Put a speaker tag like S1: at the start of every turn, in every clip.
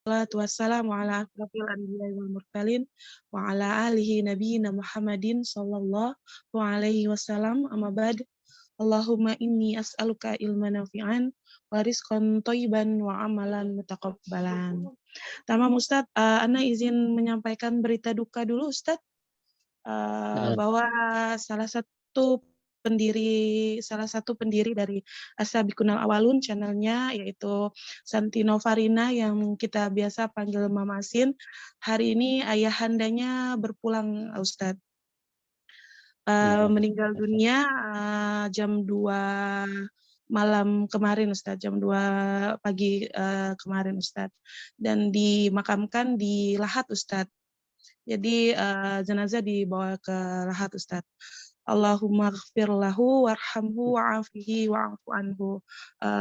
S1: Wassalatu wassalamu ala asrofil anbiya'i wal mursalin wa ala alihi nabiyina Muhammadin sallallahu alaihi wasallam, amma ba'd. Allahumma inni as'aluka ilman nafi'an wa rizqan thayyiban wa amalan mutaqabbalan. Tamam Ustadz, Ana izin menyampaikan berita duka dulu Ustadz,
S2: Nah,
S1: bahwa salah satu pendiri dari As-Sabiqunal Awalun channelnya, yaitu Santino Farina yang kita biasa panggil Mama Sin, hari ini ayahandanya berpulang Ustadz. Meninggal dunia jam 2 malam kemarin Ustadz, jam 2 pagi kemarin Ustadz, dan dimakamkan di Lahat Ustadz. Jadi jenazah dibawa ke Lahat Ustadz. Allahumma ghfir lahu warhamhu wa'afihi wa'afu anhu.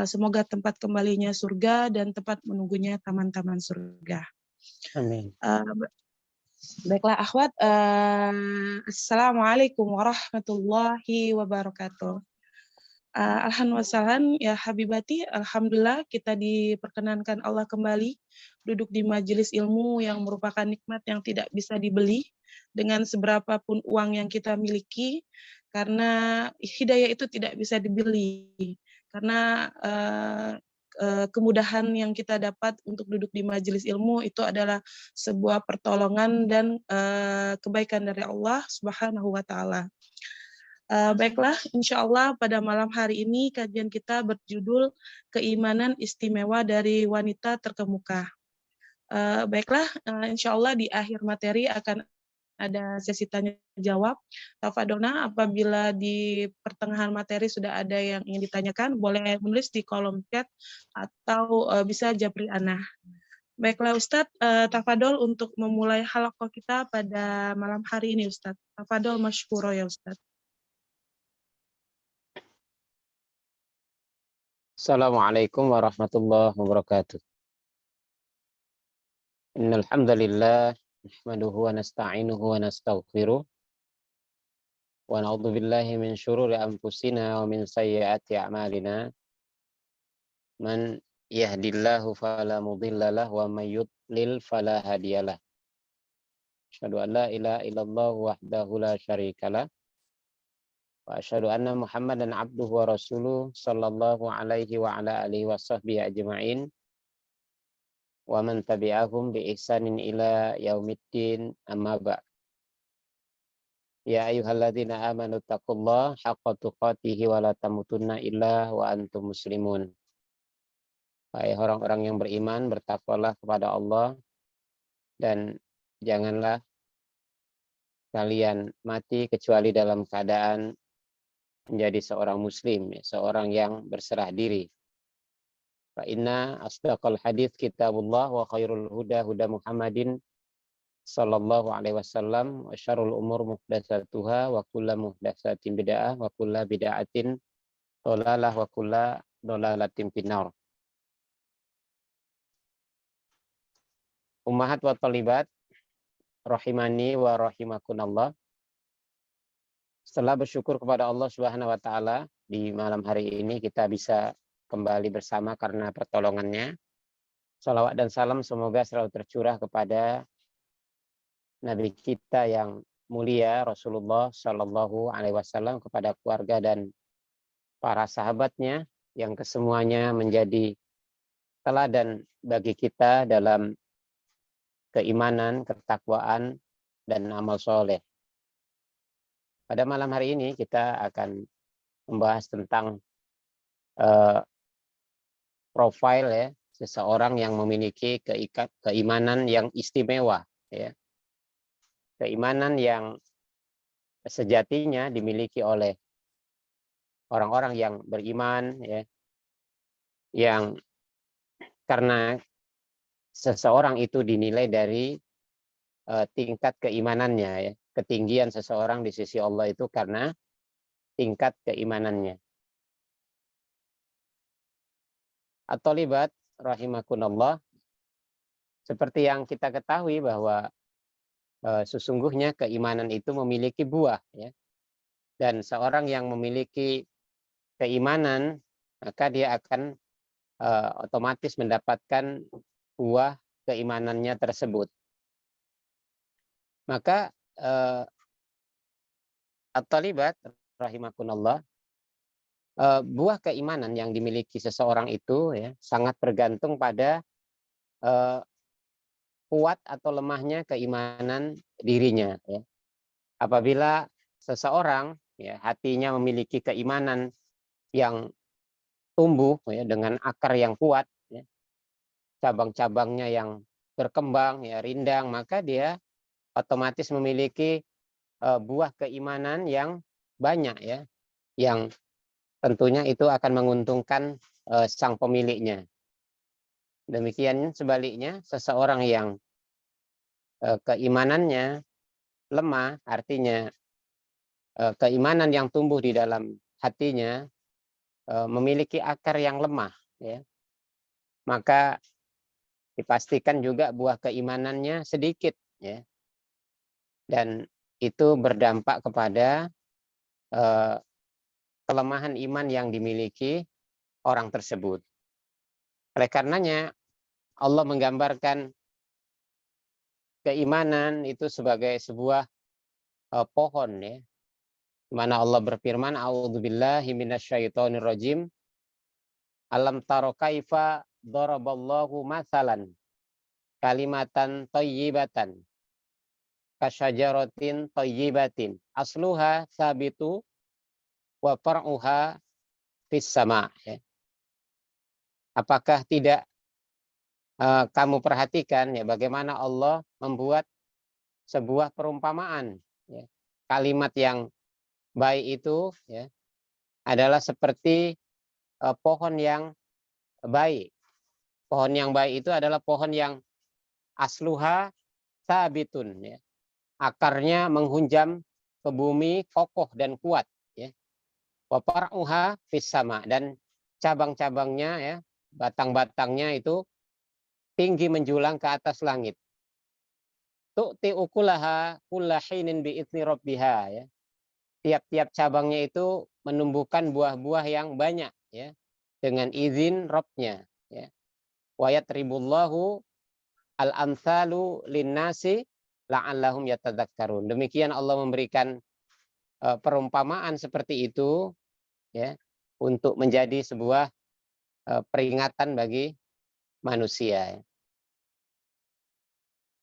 S1: Semoga tempat kembalinya surga dan tempat menunggunya taman-taman surga.
S2: amin.
S1: Baiklah akhwat, Assalamualaikum warahmatullahi wabarakatuh. Alhamdulillah ya habibati, alhamdulillah kita diperkenankan Allah kembali duduk di majelis ilmu yang merupakan nikmat yang tidak bisa dibeli dengan seberapa pun uang yang kita miliki, karena hidayah itu tidak bisa dibeli, karena kemudahan yang kita dapat untuk duduk di majelis ilmu itu adalah sebuah pertolongan dan kebaikan dari Allah Subhanahu wa Ta'ala. Baiklah, insya Allah pada malam hari ini kajian kita berjudul Keimanan Istimewa dari Wanita Terkemuka. Baiklah, insya Allah di akhir materi akan ada sesi tanya jawab. Tafadona, apabila di pertengahan materi sudah ada yang ingin ditanyakan, boleh menulis di kolom chat atau bisa japri ana. Baiklah Ustadz, tafadol untuk memulai halaqah kita pada malam hari ini Ustadz. Tafadol masyukuro ya Ustadz.
S2: Assalamualaikum warahmatullahi wabarakatuh. Innal hamdalillah nahmaduhu wa nasta'inuhu wa nastaghfiruh wa na'udzu billahi min syururi anfusina wa min sayyiati a'malina. Man yahdillahu fala mudhillalah wa may yudlil fala hadiyalah. Asyhadu an la ilaha illallah wahdahu la syarikalah wa asyhadu anna Muhammadan abduhu wa rasuluh sallallahu alaihi wa ala alihi wa sahbihi ajma'in. Wa man tabi'ahum bi ihsanin ila yaumiddin, amma ba'd. Ya ayyuhalladzina amanu taqullaha haqqa tuqatih wa la tamutunna illa wa antum muslimun. Hai orang-orang yang beriman, bertakwalah kepada Allah dan janganlah kalian mati kecuali dalam keadaan menjadi seorang muslim, seorang yang berserah diri. Fa inna asdaqal hadits kitabullah wa khairul huda huda Muhammadin sallallahu alaihi wasallam wa syarrul umur muhdatsatuha wa kullu muhdatsatin bid'ah wa kullu bid'atin dhalalah wa kullu dhalalatin finnar. Ummahat wa thalibat rahimani wa rahimakunallah. Setelah bersyukur kepada Allah Subhanahu wa taala, di malam hari ini kita bisa kembali bersama karena pertolongannya. Salawat dan salam semoga selalu tercurah kepada Nabi kita yang mulia Rasulullah Shallallahu Alaihi Wasallam, kepada keluarga dan para sahabatnya yang kesemuanya menjadi teladan bagi kita dalam keimanan, ketakwaan, dan amal soleh. Pada malam hari ini kita akan membahas tentang profil ya seseorang yang memiliki keimanan yang istimewa, ya. Keimanan yang sejatinya dimiliki oleh orang-orang yang beriman, ya, yang karena seseorang itu dinilai dari tingkat keimanannya, ya. Ketinggian seseorang di sisi Allah itu karena tingkat keimanannya. At-thalibat rahimakunallah, seperti yang kita ketahui bahwa sesungguhnya keimanan itu memiliki buah, ya. Dan seorang yang memiliki keimanan, maka dia akan otomatis mendapatkan buah keimanannya tersebut. Maka at-thalibat rahimakumullah, buah keimanan yang dimiliki seseorang itu ya sangat bergantung pada kuat atau lemahnya keimanan dirinya ya. Apabila seseorang ya hatinya memiliki keimanan yang tumbuh ya dengan akar yang kuat ya, cabang-cabangnya yang berkembang ya rindang, maka dia otomatis memiliki buah keimanan yang banyak ya, yang tentunya itu akan menguntungkan sang pemiliknya. Demikian sebaliknya, seseorang yang keimanannya lemah, artinya keimanan yang tumbuh di dalam hatinya memiliki akar yang lemah, ya, maka dipastikan juga buah keimanannya sedikit, ya, dan itu berdampak kepada kelemahan iman yang dimiliki orang tersebut. Oleh karenanya Allah menggambarkan keimanan itu sebagai sebuah pohon ya. Di mana Allah berfirman, A'udzubillahi minasyaitonirrajim. Alam taro kaifa daraballahu mathalan kalimatan thayyibatan kasyajaratin thayyibatin asluha sabitu wa far'uha fis sama ya. Apakah tidak kamu perhatikan ya bagaimana Allah membuat sebuah perumpamaan ya. Kalimat yang baik itu ya adalah seperti pohon yang baik. Pohon yang baik itu adalah pohon yang asluha sabitun ya. Akarnya menghunjam ke bumi kokoh dan kuat ya. Wa far'uha fis sama, dan cabang-cabangnya ya, batang-batangnya itu tinggi menjulang ke atas langit. Tu'ti ukulaha kullahinin bi'idzni rabbiha ya. Tiap-tiap cabangnya itu menumbuhkan buah-buah yang banyak ya dengan izin Rabb-nya ya. Wa yatribullahu al-amsalu linnasi la'allahum yatadzakkarun. Demikian Allah memberikan perumpamaan seperti itu ya untuk menjadi sebuah peringatan bagi manusia.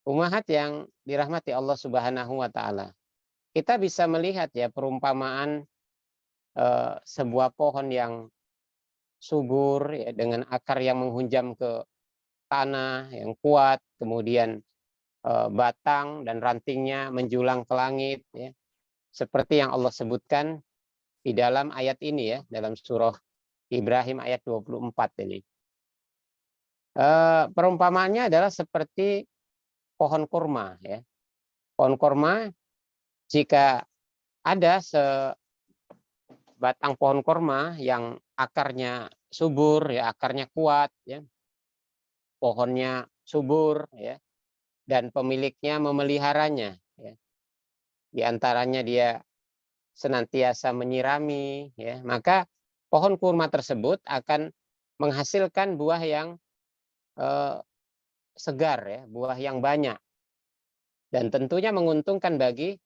S2: Ummahat yang dirahmati Allah Subhanahu wa taala. Kita bisa melihat ya perumpamaan sebuah pohon yang subur ya, dengan akar yang menghunjam ke tanah yang kuat, kemudian batang dan rantingnya menjulang ke langit ya. Seperti yang Allah sebutkan di dalam ayat ini ya, dalam surah Ibrahim ayat 24 ini. Perumpamaannya adalah seperti pohon kurma ya. Pohon kurma, jika ada sebatang pohon kurma yang akarnya subur ya, akarnya kuat ya, pohonnya subur ya, dan pemiliknya memeliharanya ya. Di antaranya dia senantiasa menyirami ya, maka pohon kurma tersebut akan menghasilkan buah yang segar ya, buah yang banyak, dan tentunya menguntungkan bagi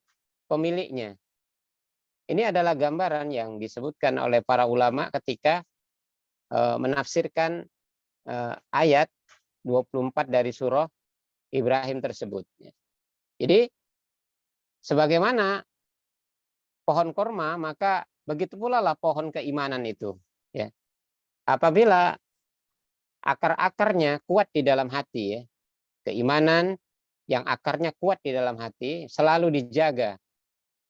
S2: pemiliknya. Ini adalah gambaran yang disebutkan oleh para ulama ketika menafsirkan ayat 24 dari surah Ibrahim tersebut. Jadi sebagaimana pohon korma, maka begitu pula lah pohon keimanan itu. Ya. Apabila akar-akarnya kuat di dalam hati, ya, keimanan yang akarnya kuat di dalam hati selalu dijaga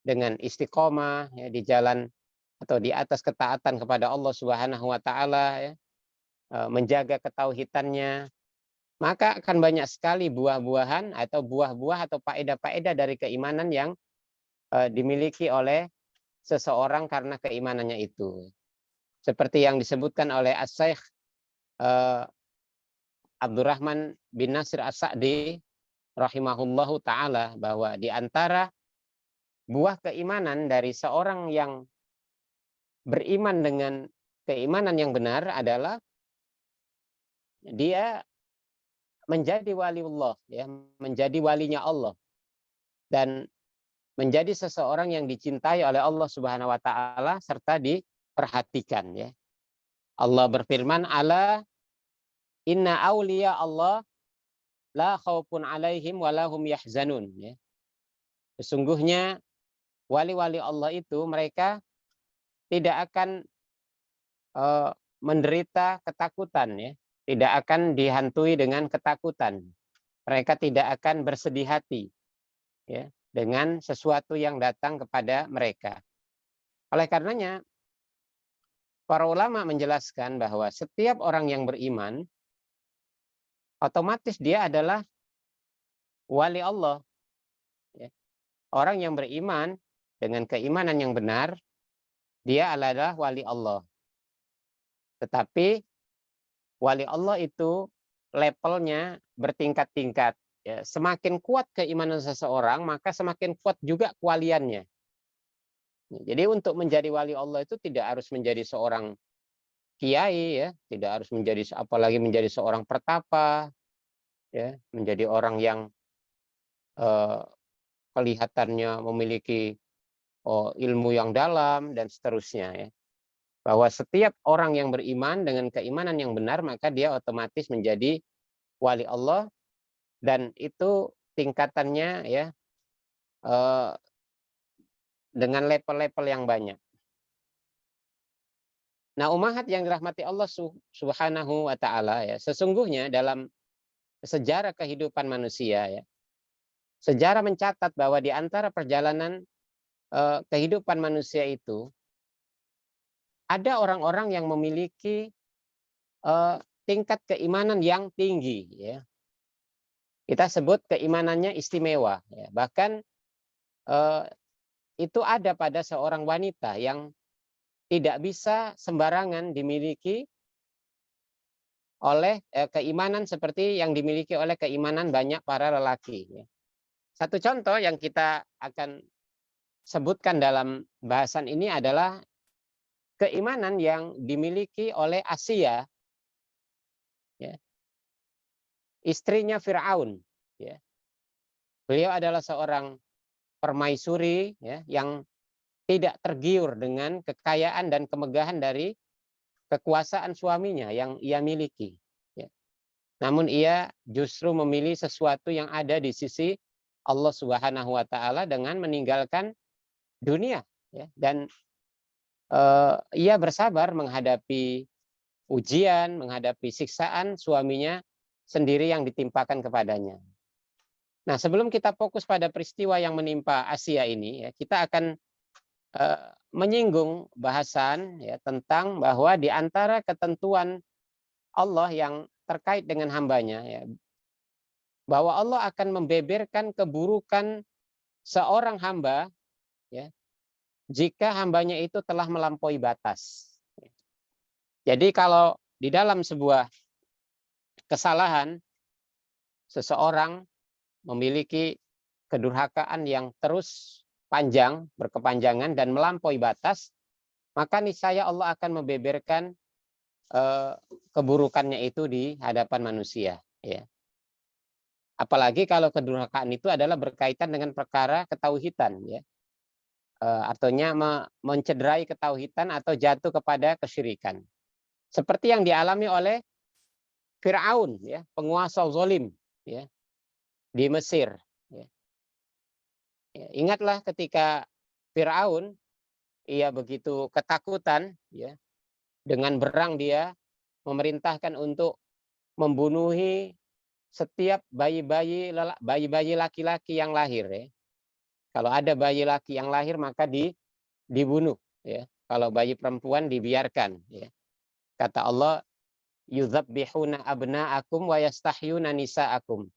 S2: dengan istiqomah ya, di jalan atau di atas ketaatan kepada Allah Subhanahu wa taala ya, menjaga ketauhidannya, maka akan banyak sekali buah-buahan atau buah-buah atau faedah-faedah dari keimanan yang dimiliki oleh seseorang karena keimanannya itu. Seperti yang disebutkan oleh As-Syaikh Abdurrahman bin Nasir As-Sa'di rahimahullahu taala, bahwa di antara buah keimanan dari seorang yang beriman dengan keimanan yang benar adalah dia menjadi waliullah, ya, menjadi walinya Allah dan menjadi seseorang yang dicintai oleh Allah Subhanahu wa taala serta diperhatikan, ya. Allah berfirman, ala inna auliya Allah la khaufun alaihim walahum yahzanun, ya. Sesungguhnya wali-wali Allah itu mereka tidak akan menderita ketakutan, ya. Tidak akan dihantui dengan ketakutan. Mereka tidak akan bersedih hati, ya, dengan sesuatu yang datang kepada mereka. Oleh karenanya, para ulama menjelaskan bahwa setiap orang yang beriman, otomatis dia adalah wali Allah. Ya. Orang yang beriman dengan keimanan yang benar, dia adalah wali Allah. Tetapi wali Allah itu levelnya bertingkat-tingkat. Ya, semakin kuat keimanan seseorang, maka semakin kuat juga kewaliannya. Jadi untuk menjadi wali Allah itu tidak harus menjadi seorang kiai, ya, tidak harus menjadi, apalagi menjadi seorang pertapa, ya, menjadi orang yang kelihatannya memiliki ilmu yang dalam dan seterusnya, ya. Bahwa setiap orang yang beriman dengan keimanan yang benar, maka dia otomatis menjadi wali Allah, dan itu tingkatannya, ya, dengan level-level yang banyak. Nah, umahat yang dirahmati Allah Subhanahu wa taala, ya, sesungguhnya dalam sejarah kehidupan manusia, ya, sejarah mencatat bahwa di antara perjalanan kehidupan manusia itu ada orang-orang yang memiliki tingkat keimanan yang tinggi, ya. Kita sebut keimanannya istimewa, ya. Bahkan itu ada pada seorang wanita yang tidak bisa sembarangan dimiliki oleh keimanan seperti yang dimiliki oleh keimanan banyak para lelaki, ya. Satu contoh yang kita akan sebutkan dalam bahasan ini adalah keimanan yang dimiliki oleh Asia, ya, istrinya Firaun, ya. Beliau adalah seorang permaisuri, ya, yang tidak tergiur dengan kekayaan dan kemegahan dari kekuasaan suaminya yang ia miliki, ya. Namun ia justru memilih sesuatu yang ada di sisi Allah Subhanahu wa taala dengan meninggalkan dunia, ya. Dan ia bersabar menghadapi ujian, menghadapi siksaan suaminya sendiri yang ditimpakan kepadanya. Nah, sebelum kita fokus pada peristiwa yang menimpa Asia ini, ya, kita akan menyinggung bahasan, ya, tentang bahwa di antara ketentuan Allah yang terkait dengan hambanya, ya, bahwa Allah akan membeberkan keburukan seorang hamba, ya, jika hambanya itu telah melampaui batas. Jadi kalau di dalam sebuah kesalahan seseorang memiliki kedurhakaan yang terus panjang, berkepanjangan dan melampaui batas, maka niscaya Allah akan membeberkan keburukannya itu di hadapan manusia, ya. Apalagi kalau kedurhakaan itu adalah berkaitan dengan perkara ketauhidan, ya. Artinya mencederai ketauhidan atau jatuh kepada kesyirikan. Seperti yang dialami oleh Firaun, ya, penguasa zalim, ya, di Mesir, ya. Ingatlah ketika Firaun, ia begitu ketakutan, ya, dengan berang dia memerintahkan untuk membunuhi setiap bayi-bayi laki-laki yang lahir, ya. Kalau ada bayi laki yang lahir maka dibunuh, ya. Kalau bayi perempuan dibiarkan, ya. Kata Allah, yudzabbihuna abna'akum wa yastahyuna nisa'akum.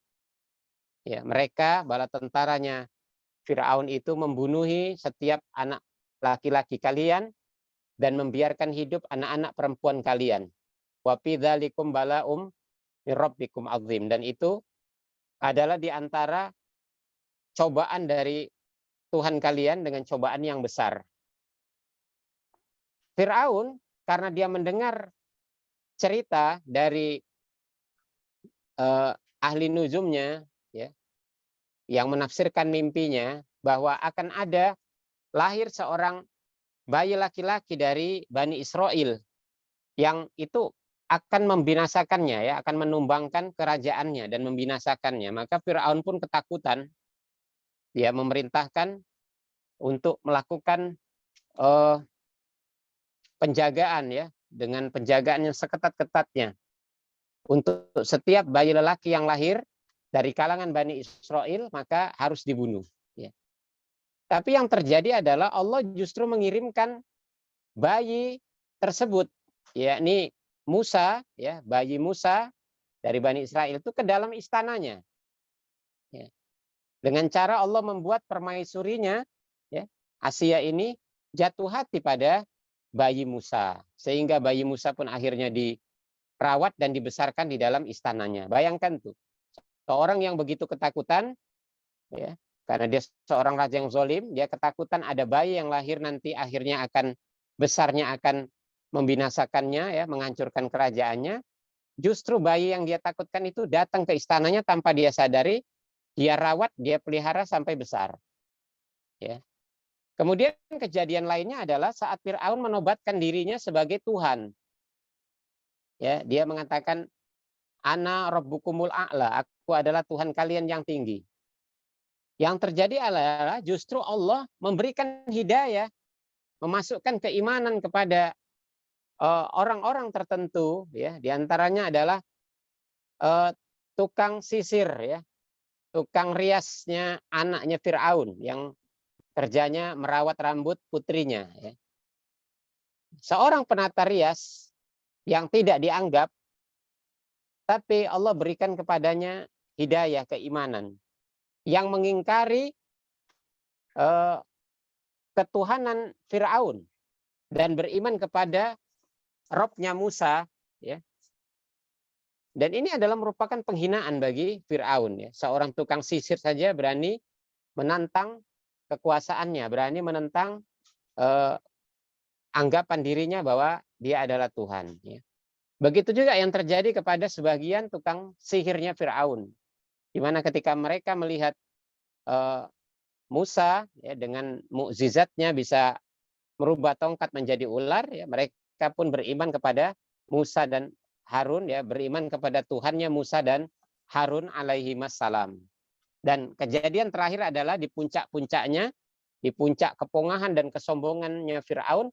S2: Ya, mereka bala tentaranya Firaun itu membunuhi setiap anak laki-laki kalian dan membiarkan hidup anak-anak perempuan kalian. Wa fi dzalikum bala'um min rabbikum azim, dan itu adalah di antara cobaan dari Tuhan kalian dengan cobaan yang besar. Firaun karena dia mendengar cerita dari ahli nuzumnya, ya, yang menafsirkan mimpinya bahwa akan ada lahir seorang bayi laki-laki dari Bani Israel yang itu akan membinasakannya, ya, akan menumbangkan kerajaannya dan membinasakannya. Maka Firaun pun ketakutan. Dia memerintahkan untuk melakukan penjagaan, ya, dengan penjagaan yang seketat-ketatnya untuk setiap bayi lelaki yang lahir dari kalangan Bani Israel maka harus dibunuh. Ya. Tapi yang terjadi adalah Allah justru mengirimkan bayi tersebut, yakni Musa, ya, bayi Musa dari Bani Israel itu ke dalam istananya. Ya. Dengan cara Allah membuat permaisurinya, ya, Asia ini jatuh hati pada bayi Musa, sehingga bayi Musa pun akhirnya dirawat dan dibesarkan di dalam istananya. Bayangkan tuh, seorang yang begitu ketakutan, ya, karena dia seorang raja yang zalim, dia ketakutan ada bayi yang lahir nanti akhirnya akan besarnya akan membinasakannya, ya, menghancurkan kerajaannya. Justru bayi yang dia takutkan itu datang ke istananya tanpa dia sadari, dia rawat, dia pelihara sampai besar. Ya. Kemudian kejadian lainnya adalah saat Firaun menobatkan dirinya sebagai Tuhan. Ya, dia mengatakan, Ana Rabbukumul A'la, aku adalah Tuhan kalian yang tinggi. Yang terjadi adalah justru Allah memberikan hidayah, memasukkan keimanan kepada orang-orang tertentu, ya, diantaranya adalah tukang sisir, ya, tukang riasnya anaknya Firaun yang kerjanya merawat rambut putrinya. Ya. Seorang penata rias yang tidak dianggap, tapi Allah berikan kepadanya hidayah keimanan yang mengingkari ketuhanan Firaun dan beriman kepada Robnya Musa. Ya. Dan ini adalah merupakan penghinaan bagi Firaun. Ya. Seorang tukang sisir saja berani menantang kekuasaannya, berani menentang anggapan dirinya bahwa dia adalah Tuhan. Ya. Begitu juga yang terjadi kepada sebagian tukang sihirnya Firaun, di mana ketika mereka melihat Musa, ya, dengan mukjizatnya bisa merubah tongkat menjadi ular, ya, mereka pun beriman kepada Musa dan Harun, ya, beriman kepada Tuhannya Musa dan Harun alaihi wassalam. Dan kejadian terakhir adalah di puncak-puncaknya, di puncak kepongahan dan kesombongannya Firaun,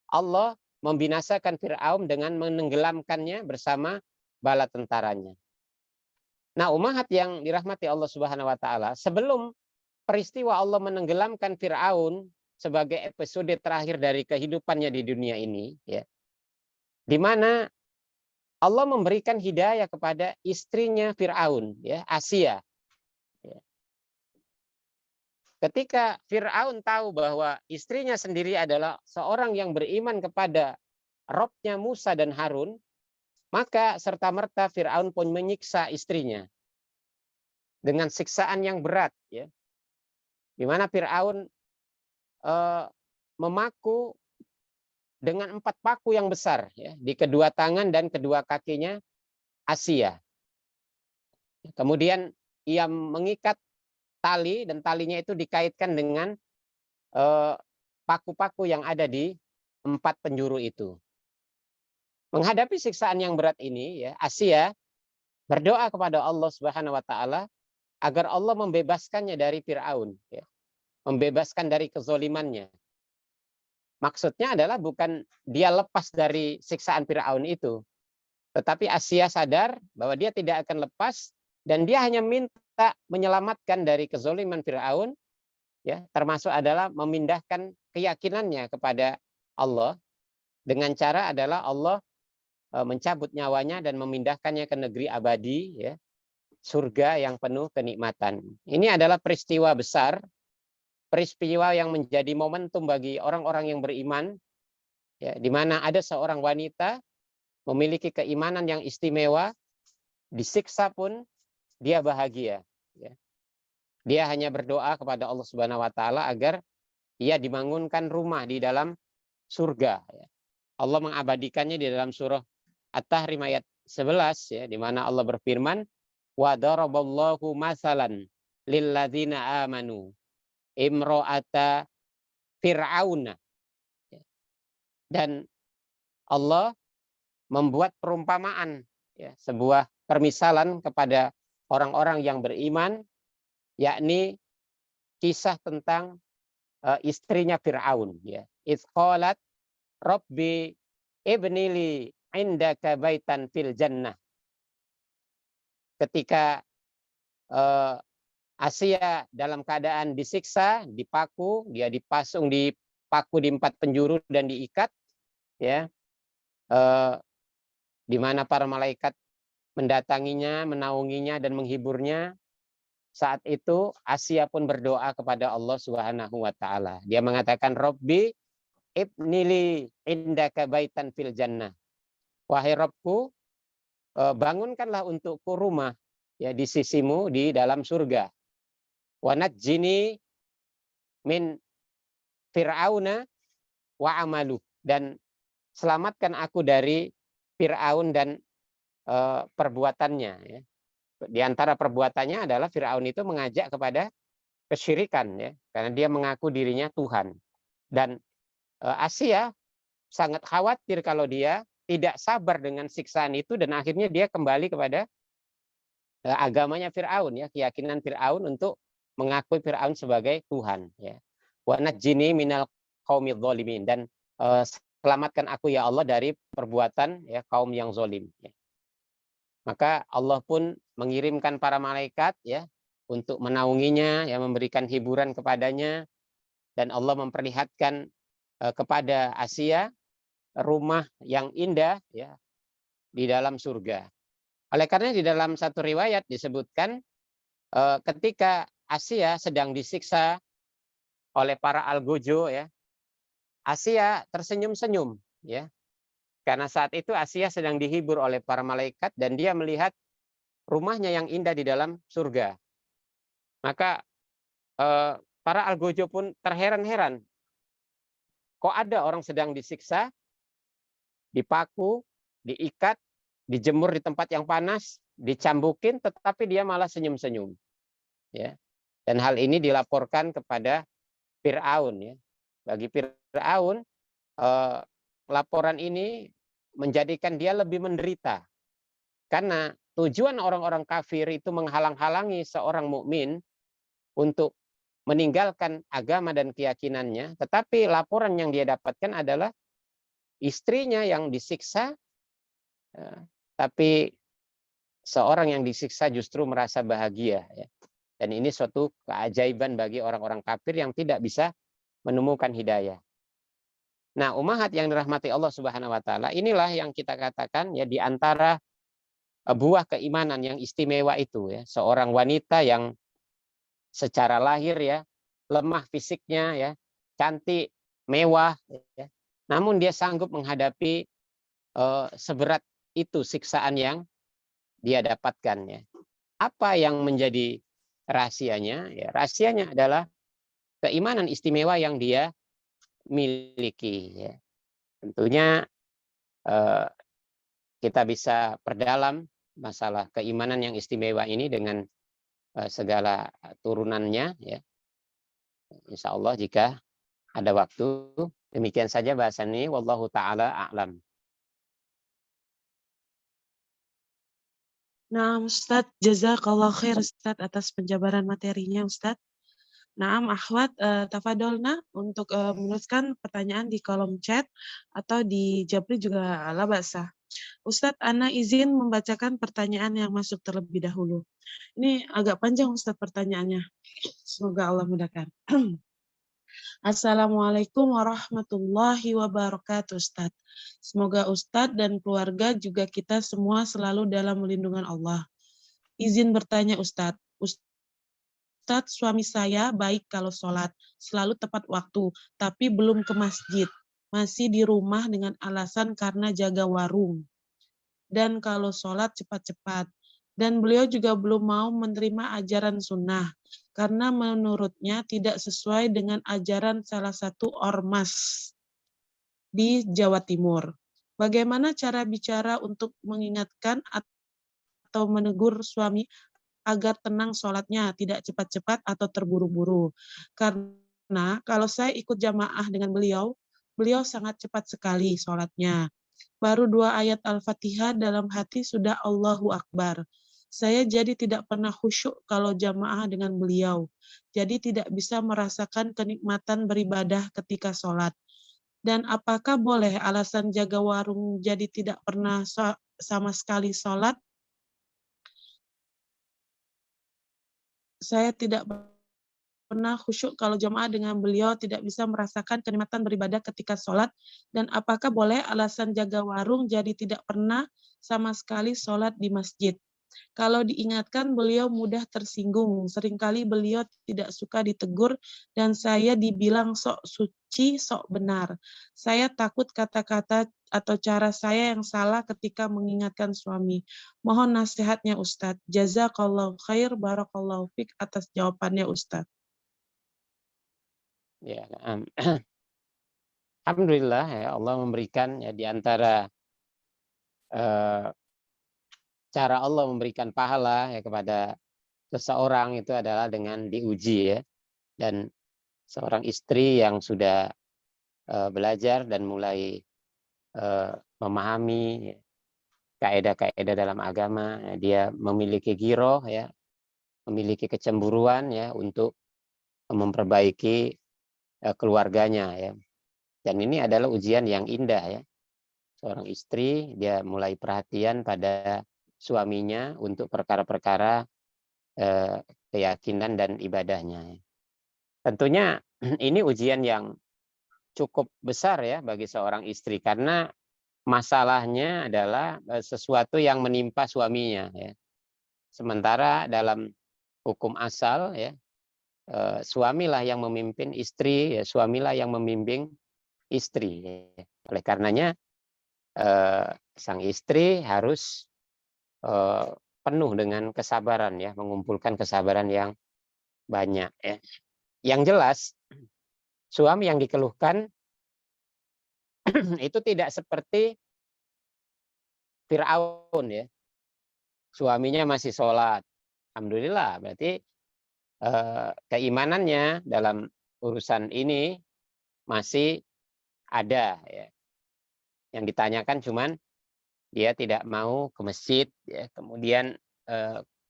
S2: Allah membinasakan Firaun dengan menenggelamkannya bersama bala tentaranya. Nah, umat yang dirahmati Allah Subhanahu wa taala, sebelum peristiwa Allah menenggelamkan Firaun sebagai episode terakhir dari kehidupannya di dunia ini, ya, di mana Allah memberikan hidayah kepada istrinya Firaun, ya, Asia. Ya. Ketika Firaun tahu bahwa istrinya sendiri adalah seorang yang beriman kepada Robnya Musa dan Harun, maka serta-merta Firaun pun menyiksa istrinya dengan siksaan yang berat, ya, di mana Firaun memaku dengan 4 paku yang besar, ya, di kedua tangan dan kedua kakinya Asia. Kemudian ia mengikat tali dan talinya itu dikaitkan dengan paku-paku yang ada di 4 penjuru itu. Menghadapi siksaan yang berat ini, ya, Asia berdoa kepada Allah Subhanahu wa taala agar Allah membebaskannya dari Firaun, ya, membebaskan dari kezolimannya. Maksudnya adalah bukan dia lepas dari siksaan Firaun itu, tetapi Asia sadar bahwa dia tidak akan lepas dan dia hanya minta menyelamatkan dari kezoliman Firaun, ya, termasuk adalah memindahkan keyakinannya kepada Allah dengan cara adalah Allah mencabut nyawanya dan memindahkannya ke negeri abadi, ya, surga yang penuh kenikmatan. Ini adalah peristiwa besar, peristiwa yang menjadi momentum bagi orang-orang yang beriman, ya, di mana ada seorang wanita memiliki keimanan yang istimewa, disiksa pun dia bahagia. Ya. Dia hanya berdoa kepada Allah Subhanahu wa taala agar ia dibangunkan rumah di dalam surga. Ya. Allah mengabadikannya di dalam surah At-Tahrim ayat 11, ya, di mana Allah berfirman, Wa daraballahu masalan lilladzina amanu imra'ata fir'auna. Dan Allah membuat perumpamaan, ya, sebuah permisalan kepada orang-orang yang beriman, yakni kisah tentang istrinya Fir'aun, ya. Idz qalat rabbi ibnili indaka baitan fil jannah. Ketika Asia dalam keadaan disiksa, dipaku, dia dipaku di 4 penjuru dan diikat, ya. Di mana para malaikat mendatanginya, menaunginya dan menghiburnya. Saat itu Asia pun berdoa kepada Allah Subhanahu wa taala. Dia mengatakan, "Rabbi ibnili indaka baitan fil jannah." Wahai Rabbku, bangunkanlah untukku rumah, ya, di sisimu di dalam surga. Wa najjini min fir'auna wa amalu, dan selamatkan aku dari Fir'aun dan perbuatannya, ya. Di antara perbuatannya adalah Fir'aun itu mengajak kepada kesyirikan, ya, karena dia mengaku dirinya Tuhan. Dan Asia sangat khawatir kalau dia tidak sabar dengan siksaan itu, dan akhirnya dia kembali kepada agamanya Fir'aun, ya, keyakinan Fir'aun untuk mengakui Fir'aun sebagai Tuhan, ya. Wa najjini minal qaumidz zalimin, dan selamatkan aku ya Allah dari perbuatan, ya, kaum yang zalim, ya. Maka Allah pun mengirimkan para malaikat, ya, untuk menaunginya, ya, memberikan hiburan kepadanya, dan Allah memperlihatkan kepada Asia rumah yang indah, ya, di dalam surga. Oleh karena di dalam satu riwayat disebutkan ketika Asia sedang disiksa oleh para algojo, ya, Asia tersenyum-senyum, ya. Karena saat itu Asia sedang dihibur oleh para malaikat dan dia melihat rumahnya yang indah di dalam surga. Maka para algojo pun terheran-heran. Kok ada orang sedang disiksa, dipaku, diikat, dijemur di tempat yang panas, dicambukin, tetapi dia malah senyum-senyum, ya. Dan hal ini dilaporkan kepada Fir'aun, ya. Bagi Fir'aun, laporan ini menjadikan dia lebih menderita. Karena tujuan orang-orang kafir itu menghalang-halangi seorang mukmin untuk meninggalkan agama dan keyakinannya, tetapi laporan yang dia dapatkan adalah istrinya yang disiksa, tapi seorang yang disiksa justru merasa bahagia, ya. Dan ini suatu keajaiban bagi orang-orang kafir yang tidak bisa menemukan hidayah. Nah, ummahat yang dirahmati Allah Subhanahu wa taala, inilah yang kita katakan, ya, di antara buah keimanan yang istimewa itu, ya, seorang wanita yang secara lahir, ya, lemah fisiknya, ya, cantik, mewah, ya, namun dia sanggup menghadapi seberat itu siksaan yang dia dapatkan, ya. Apa yang menjadi rahasianya? Ya, rahasianya adalah keimanan istimewa yang dia miliki, ya. Tentunya kita bisa perdalam masalah keimanan yang istimewa ini dengan segala turunannya, ya. Insya Allah jika ada waktu. Demikian saja bahasan ini. Wallahu ta'ala a'lam.
S1: Nah, Ustadz, jazakallah khair Ustadz atas penjabaran materinya Ustadz. Naam akhwat, tafadolna untuk menuliskan pertanyaan di kolom chat atau di Japri juga ala basa. Ustadz, Ana izin membacakan pertanyaan yang masuk terlebih dahulu. Ini agak panjang Ustadz pertanyaannya. Semoga Allah mudahkan. Assalamualaikum warahmatullahi wabarakatuh Ustadz. Semoga Ustadz dan keluarga juga kita semua selalu dalam lindungan Allah. Izin bertanya Ustadz. Ustadz, suami saya baik kalau sholat, selalu tepat waktu, tapi belum ke masjid. Masih di rumah dengan alasan karena jaga warung. Dan kalau sholat cepat-cepat. Dan beliau juga belum mau menerima ajaran sunnah, karena menurutnya tidak sesuai dengan ajaran salah satu ormas di Jawa Timur. Bagaimana cara bicara untuk mengingatkan atau menegur suami agar tenang sholatnya, tidak cepat-cepat atau terburu-buru. Karena kalau saya ikut jamaah dengan beliau, beliau sangat cepat sekali sholatnya. Baru 2 ayat Al-Fatihah dalam hati sudah Allahu Akbar. Saya jadi tidak pernah khusyuk kalau jamaah dengan beliau. Jadi tidak bisa merasakan kenikmatan beribadah ketika sholat. Dan apakah boleh alasan jaga warung jadi tidak pernah sama sekali sholat? Saya tidak pernah khusyuk kalau jamaah dengan beliau, tidak bisa merasakan kenikmatan beribadah ketika sholat. Dan apakah boleh alasan jaga warung jadi tidak pernah sama sekali sholat di masjid? Kalau diingatkan beliau mudah tersinggung. Seringkali beliau tidak suka ditegur dan saya dibilang sok suci, sok benar. Saya takut kata-kata atau cara saya yang salah ketika mengingatkan suami. Mohon nasihatnya Ustadz. Jazakallahu khair, barakallahu fik atas jawabannya Ustadz.
S2: Ya, alhamdulillah ya Allah memberikan ya di antara cara Allah memberikan pahala ya kepada seseorang itu adalah dengan diuji ya. Dan seorang istri yang sudah belajar dan mulai memahami kaidah-kaidah dalam agama, ya, dia memiliki giroh ya, memiliki kecemburuan ya untuk memperbaiki keluarganya ya. Dan ini adalah ujian yang indah ya. Seorang istri dia mulai perhatian pada suaminya untuk perkara-perkara keyakinan dan ibadahnya. Tentunya ini ujian yang cukup besar ya bagi seorang istri karena masalahnya adalah sesuatu yang menimpa suaminya ya. Sementara dalam hukum asal ya suamilah yang memimpin istri, ya, suamilah yang membimbing istri. Ya. Oleh karenanya sang istri harus penuh dengan kesabaran ya, mengumpulkan kesabaran yang banyak ya. Yang jelas suami yang dikeluhkan itu tidak seperti Fir'aun ya. Suaminya masih sholat. Alhamdulillah berarti keimanannya dalam urusan ini masih ada ya. Yang ditanyakan cuman dia tidak mau ke masjid ya. Kemudian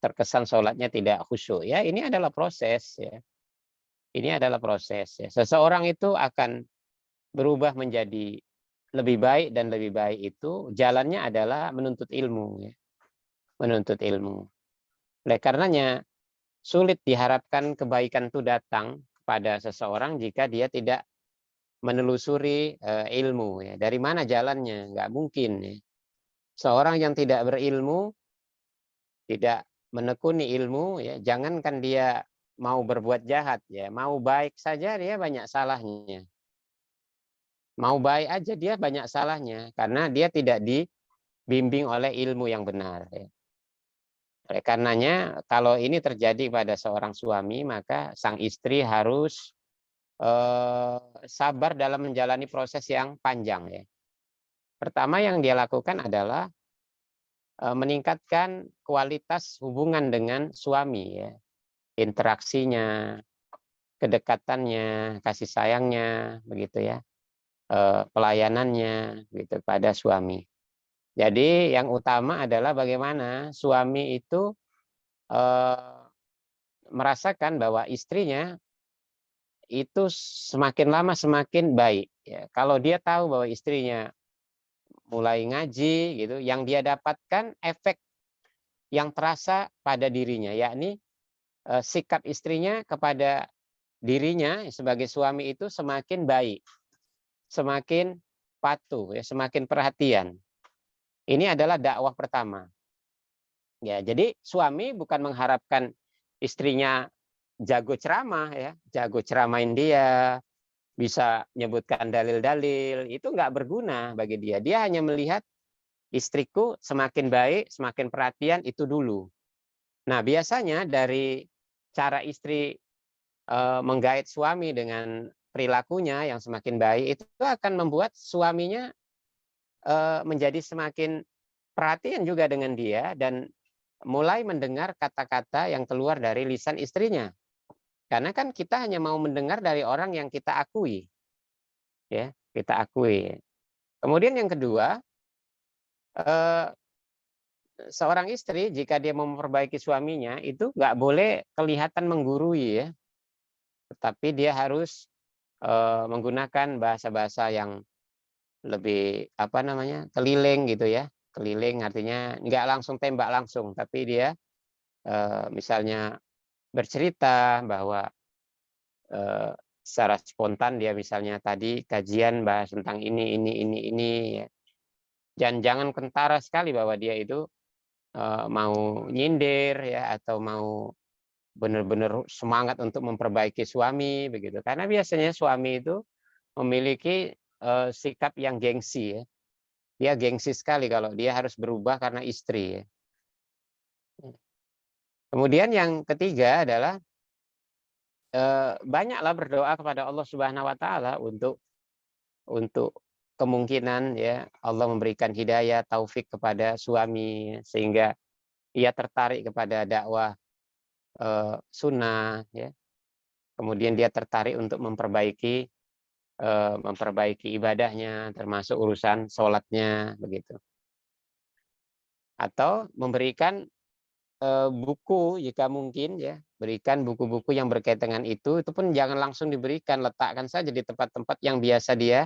S2: terkesan sholatnya tidak khusyuk ya. Ini adalah proses ya. Ini adalah proses ya. Seseorang itu akan berubah menjadi lebih baik dan lebih baik itu jalannya adalah menuntut ilmu ya. Menuntut ilmu. Oleh karenanya sulit diharapkan kebaikan itu datang kepada seseorang jika dia tidak menelusuri ilmu ya. Dari mana jalannya? Nggak mungkin ya. Seorang yang tidak berilmu, tidak menekuni ilmu ya, jangankan dia mau berbuat jahat ya, mau baik saja dia banyak salahnya. Mau baik aja dia banyak salahnya karena dia tidak dibimbing oleh ilmu yang benar ya. Oleh karenanya kalau ini terjadi pada seorang suami maka sang istri harus sabar dalam menjalani proses yang panjang ya. Pertama yang dia lakukan adalah meningkatkan kualitas hubungan dengan suami ya. Interaksinya, kedekatannya, kasih sayangnya begitu ya. Pelayanannya gitu pada suami. Jadi yang utama adalah bagaimana suami itu merasakan bahwa istrinya itu semakin lama semakin baik. Ya. Kalau dia tahu bahwa istrinya mulai ngaji gitu, yang dia dapatkan efek yang terasa pada dirinya, yakni sikap istrinya kepada dirinya sebagai suami itu semakin baik, semakin patuh, ya, semakin perhatian. Ini adalah dakwah pertama. Ya, jadi suami bukan mengharapkan istrinya jago ceramah ya, jago ceramain dia, bisa menyebutkan dalil-dalil, itu nggak berguna bagi dia. Dia hanya melihat istriku semakin baik, semakin perhatian itu dulu. Nah, biasanya dari cara istri menggait suami dengan perilakunya yang semakin baik itu akan membuat suaminya menjadi semakin perhatian juga dengan dia dan mulai mendengar kata-kata yang keluar dari lisan istrinya. Karena kan kita hanya mau mendengar dari orang yang kita akui, ya, kita akui. Kemudian yang kedua, eh, seorang istri jika dia mau memperbaiki suaminya itu nggak boleh kelihatan menggurui ya, tetapi dia harus menggunakan bahasa-bahasa yang lebih apa namanya keliling gitu ya, keliling artinya nggak langsung tembak langsung, tapi dia misalnya bercerita bahwa eh, secara spontan dia misalnya tadi kajian bahas tentang ini ya. Dan jangan kentara sekali bahwa dia itu mau nyindir ya atau mau benar-benar semangat untuk memperbaiki suami begitu. Karena biasanya suami itu memiliki sikap yang gengsi ya. Dia gengsi sekali kalau dia harus berubah karena istri ya. Kemudian yang ketiga adalah banyaklah berdoa kepada Allah Subhanahu wa taala untuk kemungkinan ya Allah memberikan hidayah taufik kepada suami sehingga ia tertarik kepada dakwah sunnah ya. Kemudian dia tertarik untuk memperbaiki ibadahnya termasuk urusan sholatnya begitu. Atau memberikan buku jika mungkin ya, berikan buku-buku yang berkaitan dengan itu pun jangan langsung diberikan, letakkan saja di tempat-tempat yang biasa dia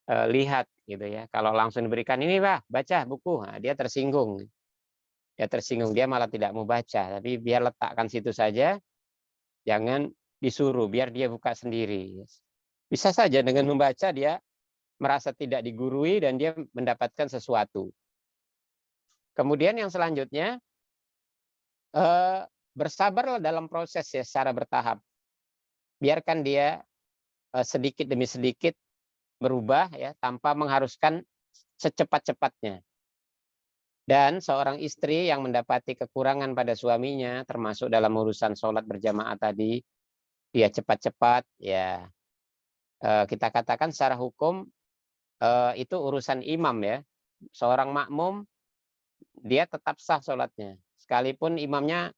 S2: lihat gitu ya. Kalau langsung diberikan ini Pak, baca buku, nah, dia tersinggung. Dia tersinggung, dia malah tidak mau baca, tapi biar letakkan situ saja, jangan disuruh, biar dia buka sendiri. Bisa saja dengan membaca dia merasa tidak digurui dan dia mendapatkan sesuatu. Kemudian yang selanjutnya bersabarlah dalam proses ya secara bertahap. Biarkan dia sedikit demi sedikit berubah ya tanpa mengharuskan secepat-cepatnya. Dan seorang istri yang mendapati kekurangan pada suaminya termasuk dalam urusan sholat berjamaah tadi, dia cepat-cepat ya kita katakan secara hukum itu urusan imam ya. Seorang makmum dia tetap sah sholatnya. Sekalipun imamnya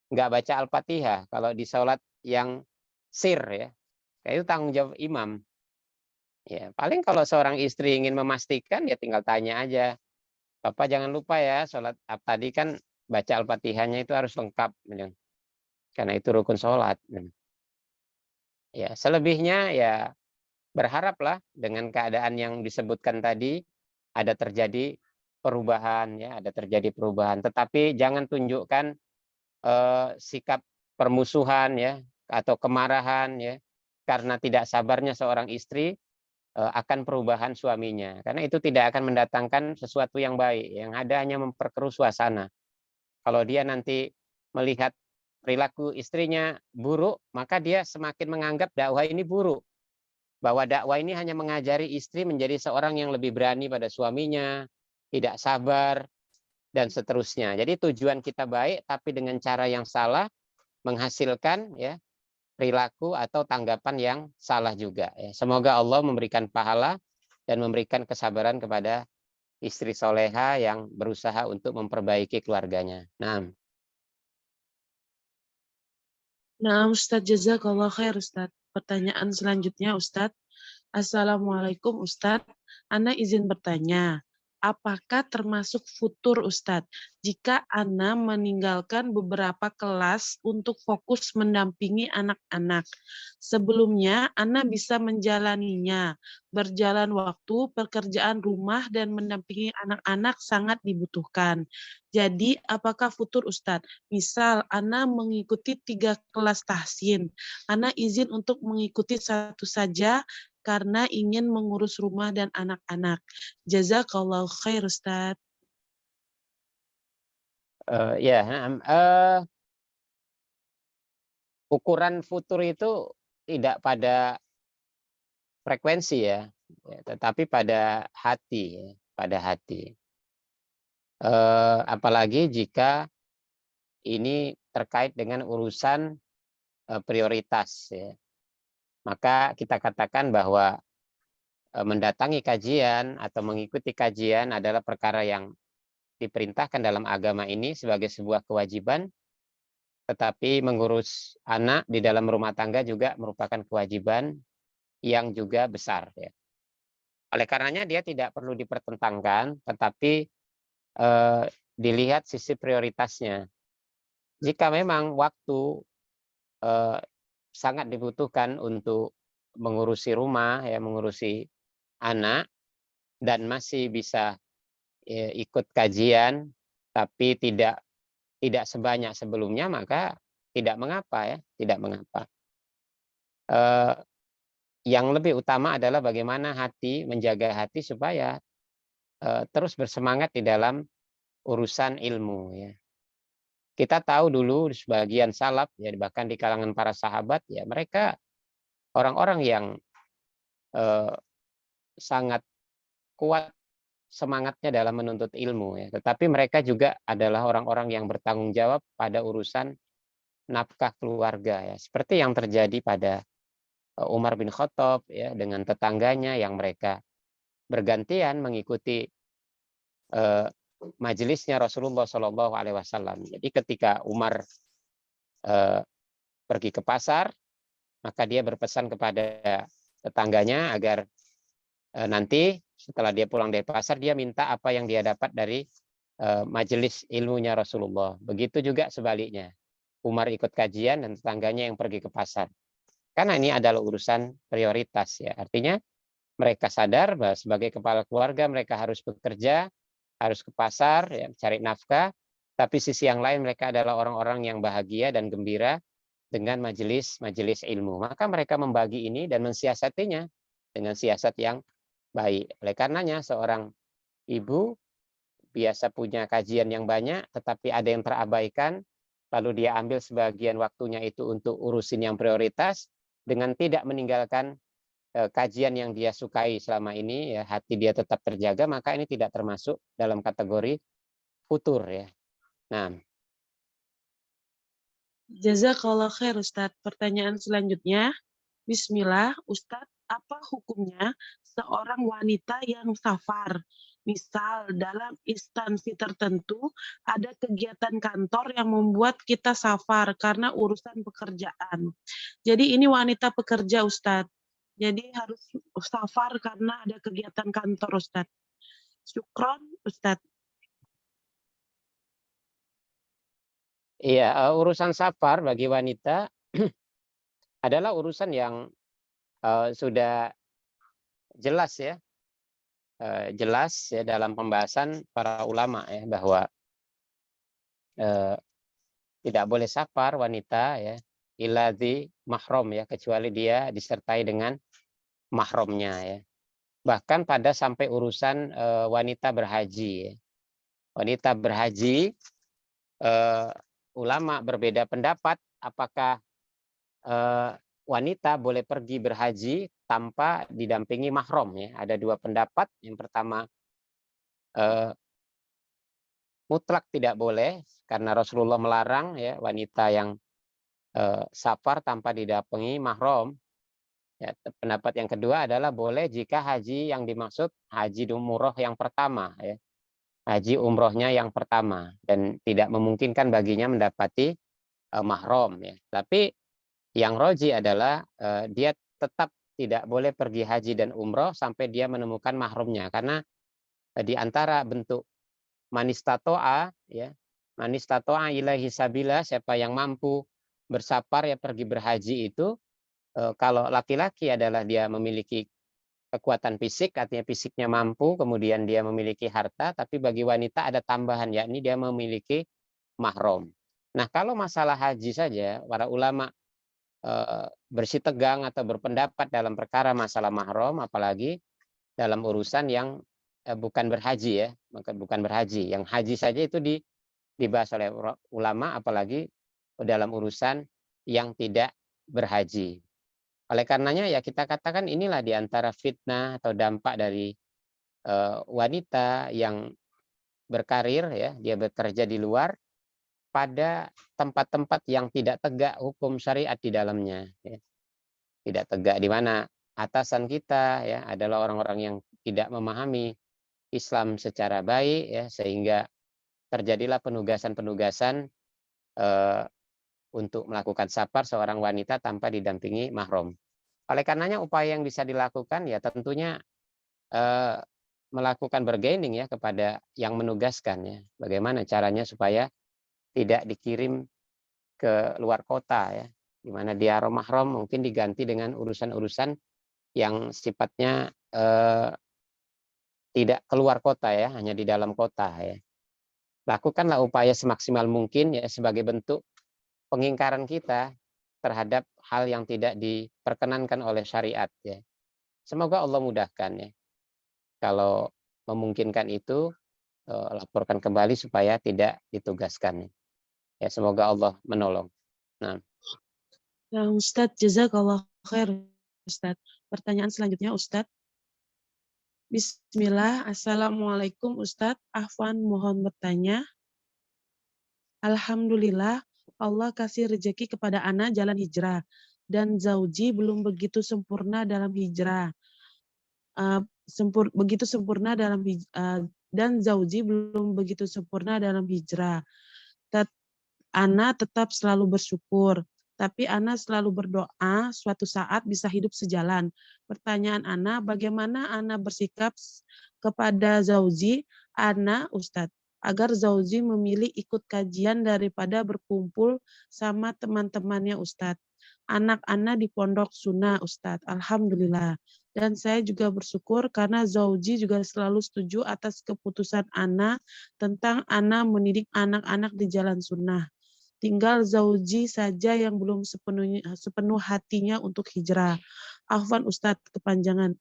S2: nggak baca Al-Fatihah. Kalau di sholat yang sir ya, itu tanggung jawab imam. Ya, paling kalau seorang istri ingin memastikan ya tinggal tanya aja. Bapak jangan lupa ya sholat tadi kan baca Al-Fatihahnya itu harus lengkap. Karena itu rukun sholat. Ya, selebihnya ya berharaplah dengan keadaan yang disebutkan tadi ada terjadi perubahan ya, ada terjadi perubahan. Tetapi jangan tunjukkan sikap permusuhan ya atau kemarahan ya karena tidak sabarnya seorang istri akan perubahan suaminya. Karena itu tidak akan mendatangkan sesuatu yang baik, yang ada hanya memperkeruh suasana. Kalau dia nanti melihat perilaku istrinya buruk, maka dia semakin menganggap dakwah ini buruk. Bahwa dakwah ini hanya mengajari istri menjadi seorang yang lebih berani pada suaminya, tidak sabar, dan seterusnya. Jadi tujuan kita baik, tapi dengan cara yang salah menghasilkan ya perilaku atau tanggapan yang salah juga. Ya. Semoga Allah memberikan pahala dan memberikan kesabaran kepada istri soleha yang berusaha untuk memperbaiki keluarganya. Nah,
S1: Nah, Ustadz, jazakallah khair, Ustadz. Pertanyaan selanjutnya, Ustadz. Assalamualaikum, Ustadz. Ana izin bertanya, apakah termasuk futur, Ustadz, jika Ana meninggalkan beberapa kelas untuk fokus mendampingi anak-anak? Sebelumnya, Ana bisa menjalaninya. Berjalan waktu, pekerjaan rumah, dan mendampingi anak-anak sangat dibutuhkan. Jadi, apakah futur, Ustadz? Misal, Ana mengikuti 3 kelas tahsin. Ana izin untuk mengikuti satu saja karena ingin mengurus rumah dan anak-anak. Jazakallahu khair, Ustaz.
S2: ya, ukuran futur itu tidak pada frekuensi ya, tetapi pada hati, ya, pada hati. Apalagi jika ini terkait dengan urusan prioritas, ya. Maka kita katakan bahwa mendatangi kajian atau mengikuti kajian adalah perkara yang diperintahkan dalam agama ini sebagai sebuah kewajiban, tetapi mengurus anak di dalam rumah tangga juga merupakan kewajiban yang juga besar ya. Oleh karenanya dia tidak perlu dipertentangkan, tetapi dilihat sisi prioritasnya. Jika memang waktu sangat dibutuhkan untuk mengurusi rumah ya, mengurusi anak, dan masih bisa ikut kajian tapi tidak sebanyak sebelumnya, maka tidak mengapa ya, tidak mengapa. Yang lebih utama adalah bagaimana menjaga hati supaya terus bersemangat di dalam urusan ilmu ya. Kita tahu dulu sebagian salaf ya, bahkan di kalangan para sahabat ya, mereka orang-orang yang sangat kuat semangatnya dalam menuntut ilmu ya, tetapi mereka juga adalah orang-orang yang bertanggung jawab pada urusan nafkah keluarga ya, seperti yang terjadi pada Umar bin Khattab ya, dengan tetangganya yang mereka bergantian mengikuti majelisnya Rasulullah Shallallahu Alaihi Wasallam. Jadi ketika Umar pergi ke pasar, maka dia berpesan kepada tetangganya agar nanti setelah dia pulang dari pasar, dia minta apa yang dia dapat dari majelis ilmunya Rasulullah. Begitu juga sebaliknya. Umar ikut kajian dan tetangganya yang pergi ke pasar. Karena ini adalah urusan prioritas ya. Artinya mereka sadar bahwa sebagai kepala keluarga mereka harus bekerja, harus ke pasar ya, cari nafkah. Tapi sisi yang lain mereka adalah orang-orang yang bahagia dan gembira dengan majelis ilmu. Maka mereka membagi ini dan mensiasatinya dengan siasat yang baik. Oleh karenanya seorang ibu biasa punya kajian yang banyak, tetapi ada yang terabaikan, lalu dia ambil sebagian waktunya itu untuk urusin yang prioritas, dengan tidak meninggalkan kajian yang dia sukai selama ini, ya, hati dia tetap terjaga, maka ini tidak termasuk dalam kategori futur ya. Nah,
S1: Jazakallah khair Ustadz. Pertanyaan selanjutnya, Bismillah, Ustadz, apa hukumnya seorang wanita yang safar? Misal dalam instansi tertentu ada kegiatan kantor yang membuat kita safar karena urusan pekerjaan. Jadi ini wanita pekerja Ustadz. Jadi harus safar karena ada kegiatan kantor Ustadz. Syukron Ustadz.
S2: iya, urusan safar bagi wanita adalah urusan yang sudah jelas ya, jelas ya dalam pembahasan para ulama ya, bahwa tidak boleh safar wanita ya, iladzi mahram ya, kecuali dia disertai dengan mahramnya ya. Bahkan pada sampai urusan wanita berhaji ya. Wanita berhaji, ulama berbeda pendapat apakah wanita boleh pergi berhaji tanpa didampingi mahram ya. Ada dua pendapat. Yang pertama, mutlak tidak boleh karena Rasulullah melarang ya wanita yang safar tanpa didampingi mahram. Ya, pendapat yang kedua adalah boleh jika haji yang dimaksud haji umroh yang pertama ya. Haji umrohnya yang pertama dan tidak memungkinkan baginya mendapati mahram ya. Tapi yang roji adalah dia tetap tidak boleh pergi haji dan umroh sampai dia menemukan mahramnya, karena di antara bentuk manistatoa ya, manistatoa ilahi sabila, siapa yang mampu bersafar ya pergi berhaji itu, kalau laki-laki adalah dia memiliki kekuatan fisik, artinya fisiknya mampu, kemudian dia memiliki harta, tapi bagi wanita ada tambahan, yakni dia memiliki mahram. Nah, kalau masalah haji saja, para ulama bersitegang atau berpendapat dalam perkara masalah mahram, apalagi dalam urusan yang bukan berhaji ya, bukan berhaji. Yang haji saja itu dibahas oleh ulama, apalagi dalam urusan yang tidak berhaji. Oleh karenanya ya kita katakan inilah diantara fitnah atau dampak dari wanita yang berkarir ya, dia bekerja di luar pada tempat-tempat yang tidak tegak hukum syariat di dalamnya ya. Tidak tegak, di mana atasan kita ya adalah orang-orang yang tidak memahami Islam secara baik ya, sehingga terjadilah penugasan-penugasan untuk melakukan safar seorang wanita tanpa didampingi mahram. Oleh karenanya upaya yang bisa dilakukan ya tentunya melakukan bargaining ya kepada yang menugaskan ya. Bagaimana caranya supaya tidak dikirim ke luar kota ya, di mana dia mahram mungkin diganti dengan urusan-urusan yang sifatnya tidak keluar kota ya, hanya di dalam kota ya. Lakukanlah upaya semaksimal mungkin ya sebagai bentuk pengingkaran kita terhadap hal yang tidak diperkenankan oleh syariat ya. Semoga Allah mudahkan ya. Kalau memungkinkan itu laporkan kembali supaya tidak ditugaskan. Ya semoga Allah menolong. Nah,
S1: Ya, Ustadz, jazakallah khair, Ustadz. Pertanyaan selanjutnya, Ustadz. Bismillah, Assalamualaikum Ustadz. Afwan mohon bertanya. Alhamdulillah, Allah kasih rezeki kepada Ana jalan hijrah. Dan Zauji belum begitu sempurna dalam hijrah. Dan Zauji belum begitu sempurna dalam hijrah. Ana tetap selalu bersyukur, tapi Ana selalu berdoa suatu saat bisa hidup sejalan. Pertanyaan Ana, bagaimana Ana bersikap kepada Zauji Ana, Ustadz, agar Zauji memilih ikut kajian daripada berkumpul sama teman-temannya Ustadz. Anak Ana di pondok sunnah Ustadz, Alhamdulillah. Dan saya juga bersyukur karena Zauji juga selalu setuju atas keputusan Ana tentang Ana mendidik anak-anak di jalan sunnah. Tinggal Zauji saja yang belum sepenuh hatinya untuk hijrah. Afwan Ustadz, kepanjangan.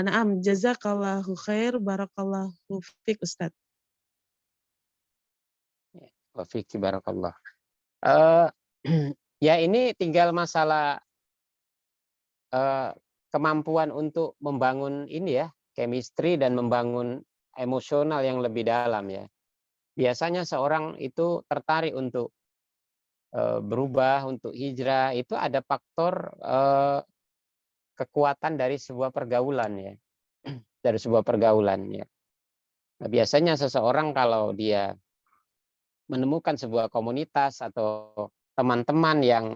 S1: Naam, jazakallahu khair, barakallahu fiik Ustadz.
S2: wa fiki barakallah. Ya ini tinggal masalah kemampuan untuk membangun ini ya, chemistry dan membangun emosional yang lebih dalam ya. Biasanya seorang itu tertarik untuk berubah, untuk hijrah, itu ada faktor kekuatan dari sebuah pergaulan ya. Dari sebuah pergaulan ya. Nah, biasanya seseorang kalau dia menemukan sebuah komunitas atau teman-teman yang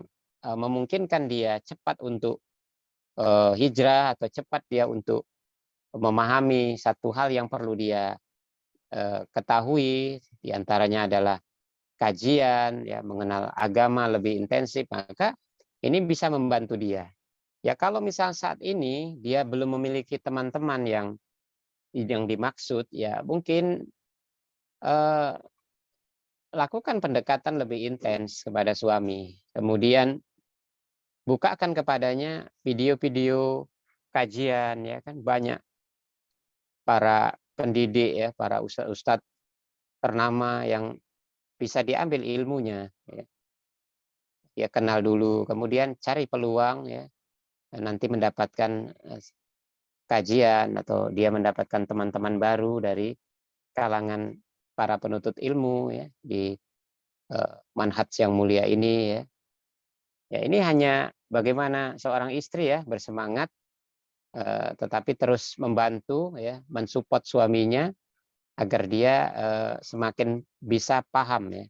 S2: memungkinkan dia cepat untuk hijrah atau cepat dia untuk memahami satu hal yang perlu dia ketahui, diantaranya adalah kajian, ya mengenal agama lebih intensif, maka ini bisa membantu dia. Ya kalau misal saat ini dia belum memiliki teman-teman yang dimaksud, ya mungkin lakukan pendekatan lebih intens kepada suami. Kemudian bukakan kepadanya video-video kajian, ya kan banyak para pendidik ya, para ustadz ternama yang bisa diambil ilmunya. Ya kenal dulu, kemudian cari peluang ya, dan nanti mendapatkan kajian atau dia mendapatkan teman-teman baru dari kalangan para penuntut ilmu ya di manhaj yang mulia ini ya. Ya ini hanya bagaimana seorang istri ya bersemangat tetapi terus membantu ya, mensupport suaminya agar dia semakin bisa paham ya.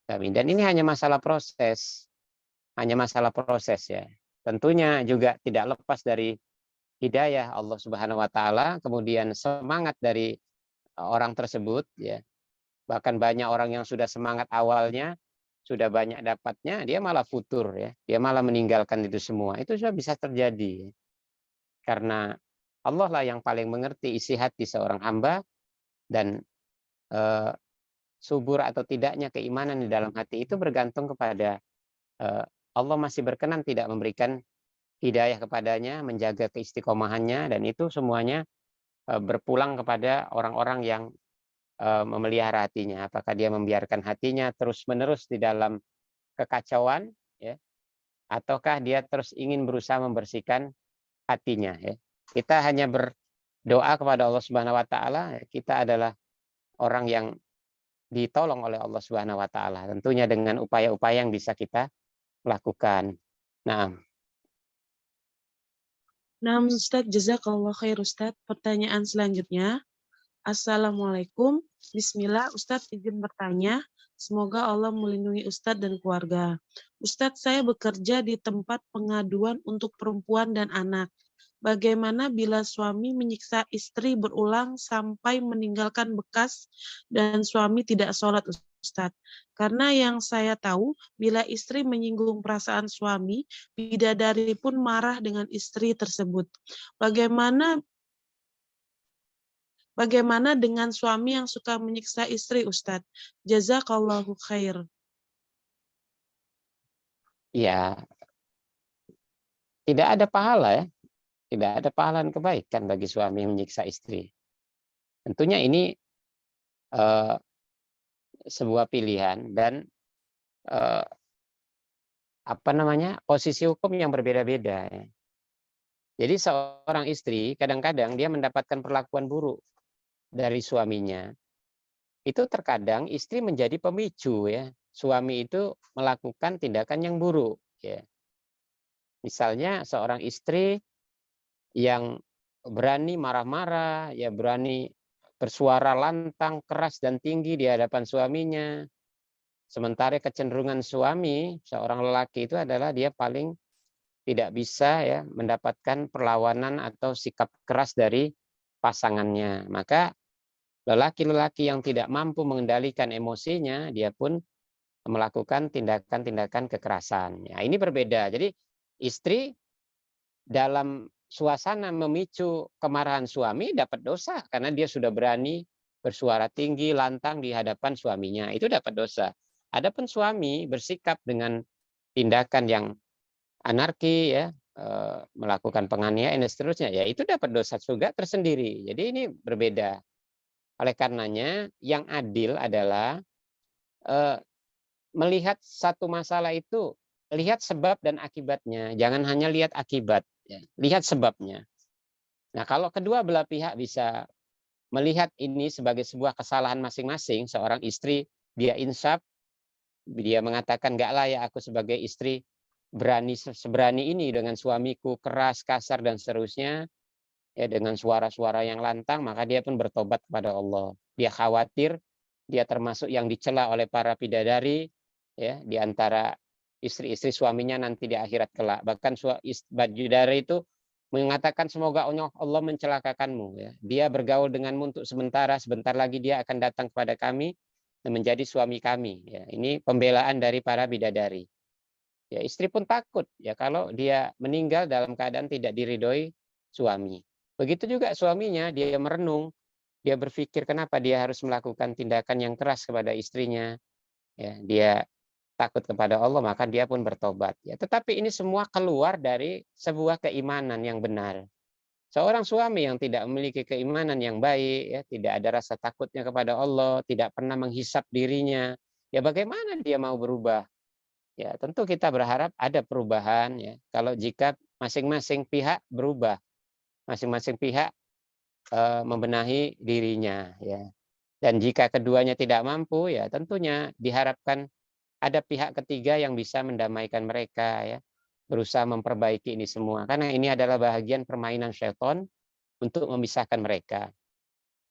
S2: Dan ini hanya masalah proses. Hanya masalah proses ya. Tentunya juga tidak lepas dari hidayah Allah Subhanahu wa taala, kemudian semangat dari orang tersebut ya. Bahkan banyak orang yang sudah semangat awalnya, sudah banyak dapatnya, dia malah futur ya. Dia malah meninggalkan itu semua. Itu sudah bisa terjadi. Karena Allah lah yang paling mengerti isi hati seorang hamba dan subur atau tidaknya keimanan di dalam hati itu bergantung kepada Allah masih berkenan tidak memberikan hidayah kepadanya, menjaga keistiqomahannya, dan itu semuanya berpulang kepada orang-orang yang memelihara hatinya. Apakah dia membiarkan hatinya terus-menerus di dalam kekacauan, ya, ataukah dia terus ingin berusaha membersihkan hatinya. Ya. Kita hanya berdoa kepada Allah Subhanahu Wa Taala. Kita adalah orang yang ditolong oleh Allah Subhanahu Wa Taala. Tentunya dengan upaya-upaya yang bisa kita lakukan. Nah,
S1: Nah, Ustadz, jazakallah khair Ustadz. Pertanyaan selanjutnya, Assalamualaikum. Bismillah, Ustadz izin bertanya. Semoga Allah melindungi Ustadz dan keluarga. Ustadz, saya bekerja di tempat pengaduan untuk perempuan dan anak. Bagaimana bila suami menyiksa istri berulang sampai meninggalkan bekas dan suami tidak sholat, Ustadz? Karena yang saya tahu, bila istri menyinggung perasaan suami, bidadari pun marah dengan istri tersebut. Bagaimana Bagaimana dengan suami yang suka menyiksa istri, Ustadz? Jazakallahu khair.
S2: Ya, tidak ada pahala ya. Tidak ada pahala dan kebaikan bagi suami yang menyiksa istri. Tentunya ini eh, sebuah pilihan dan eh, posisi hukum yang berbeda-beda. Ya. Jadi seorang istri kadang-kadang dia mendapatkan perlakuan buruk dari suaminya. Itu terkadang istri menjadi pemicu ya. Suami itu melakukan tindakan yang buruk. Ya. Misalnya seorang istri yang berani marah-marah, ya berani bersuara lantang, keras dan tinggi di hadapan suaminya. Sementara kecenderungan suami, seorang lelaki itu adalah dia paling tidak bisa ya mendapatkan perlawanan atau sikap keras dari pasangannya. Maka lelaki-lelaki yang tidak mampu mengendalikan emosinya, dia pun melakukan tindakan-tindakan kekerasan. Ya, ini berbeda. Jadi istri dalam suasana memicu kemarahan suami dapat dosa karena dia sudah berani bersuara tinggi, lantang di hadapan suaminya. Itu dapat dosa. Adapun suami bersikap dengan tindakan yang anarki ya, melakukan penganiayaan dan seterusnya, ya itu dapat dosa juga tersendiri. Jadi ini berbeda. Oleh karenanya yang adil adalah melihat satu masalah itu, lihat sebab dan akibatnya. Jangan hanya lihat akibat, ya. Lihat sebabnya. Nah, kalau kedua belah pihak bisa melihat ini sebagai sebuah kesalahan masing-masing, seorang istri dia insaf, dia mengatakan nggak layak aku sebagai istri berani seberani ini dengan suamiku keras, kasar dan seterusnya, ya dengan suara-suara yang lantang, maka dia pun bertobat kepada Allah. Dia khawatir dia termasuk yang dicela oleh para bidadari ya di antara istri-istri suaminya nanti di akhirat kelak. Bahkan bidadari itu mengatakan semoga Allah mencelakakanmu ya. Dia bergaul denganmu untuk sementara, sebentar lagi dia akan datang kepada kami dan menjadi suami kami ya. Ini pembelaan dari para bidadari. Ya, istri pun takut ya kalau dia meninggal dalam keadaan tidak diridhoi suami. Begitu juga suaminya, dia merenung, dia berpikir kenapa dia harus melakukan tindakan yang keras kepada istrinya. Ya, dia takut kepada Allah, maka dia pun bertobat. Ya, tetapi ini semua keluar dari sebuah keimanan yang benar. Seorang suami yang tidak memiliki keimanan yang baik, ya, tidak ada rasa takutnya kepada Allah, tidak pernah menghisap dirinya, ya bagaimana dia mau berubah? Ya, tentu kita berharap ada perubahan ya. Kalau jika masing-masing pihak berubah, masing-masing pihak membenahi dirinya ya. Dan jika keduanya tidak mampu ya tentunya diharapkan ada pihak ketiga yang bisa mendamaikan mereka ya, berusaha memperbaiki ini semua karena ini adalah bahagian permainan syaitan untuk memisahkan mereka.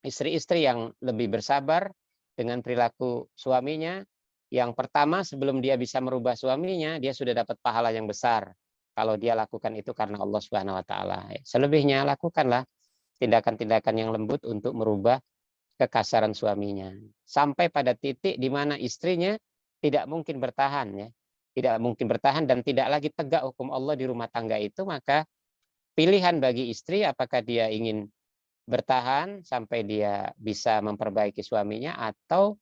S2: Istri-istri yang lebih bersabar dengan perilaku suaminya, yang pertama sebelum dia bisa merubah suaminya, dia sudah dapat pahala yang besar kalau dia lakukan itu karena Allah Subhanahu wa taala. Selebihnya lakukanlah tindakan-tindakan yang lembut untuk merubah kekasaran suaminya. Sampai pada titik di mana istrinya tidak mungkin bertahan ya. Tidak mungkin bertahan dan tidak lagi tegak hukum Allah di rumah tangga itu, maka pilihan bagi istri apakah dia ingin bertahan sampai dia bisa memperbaiki suaminya atau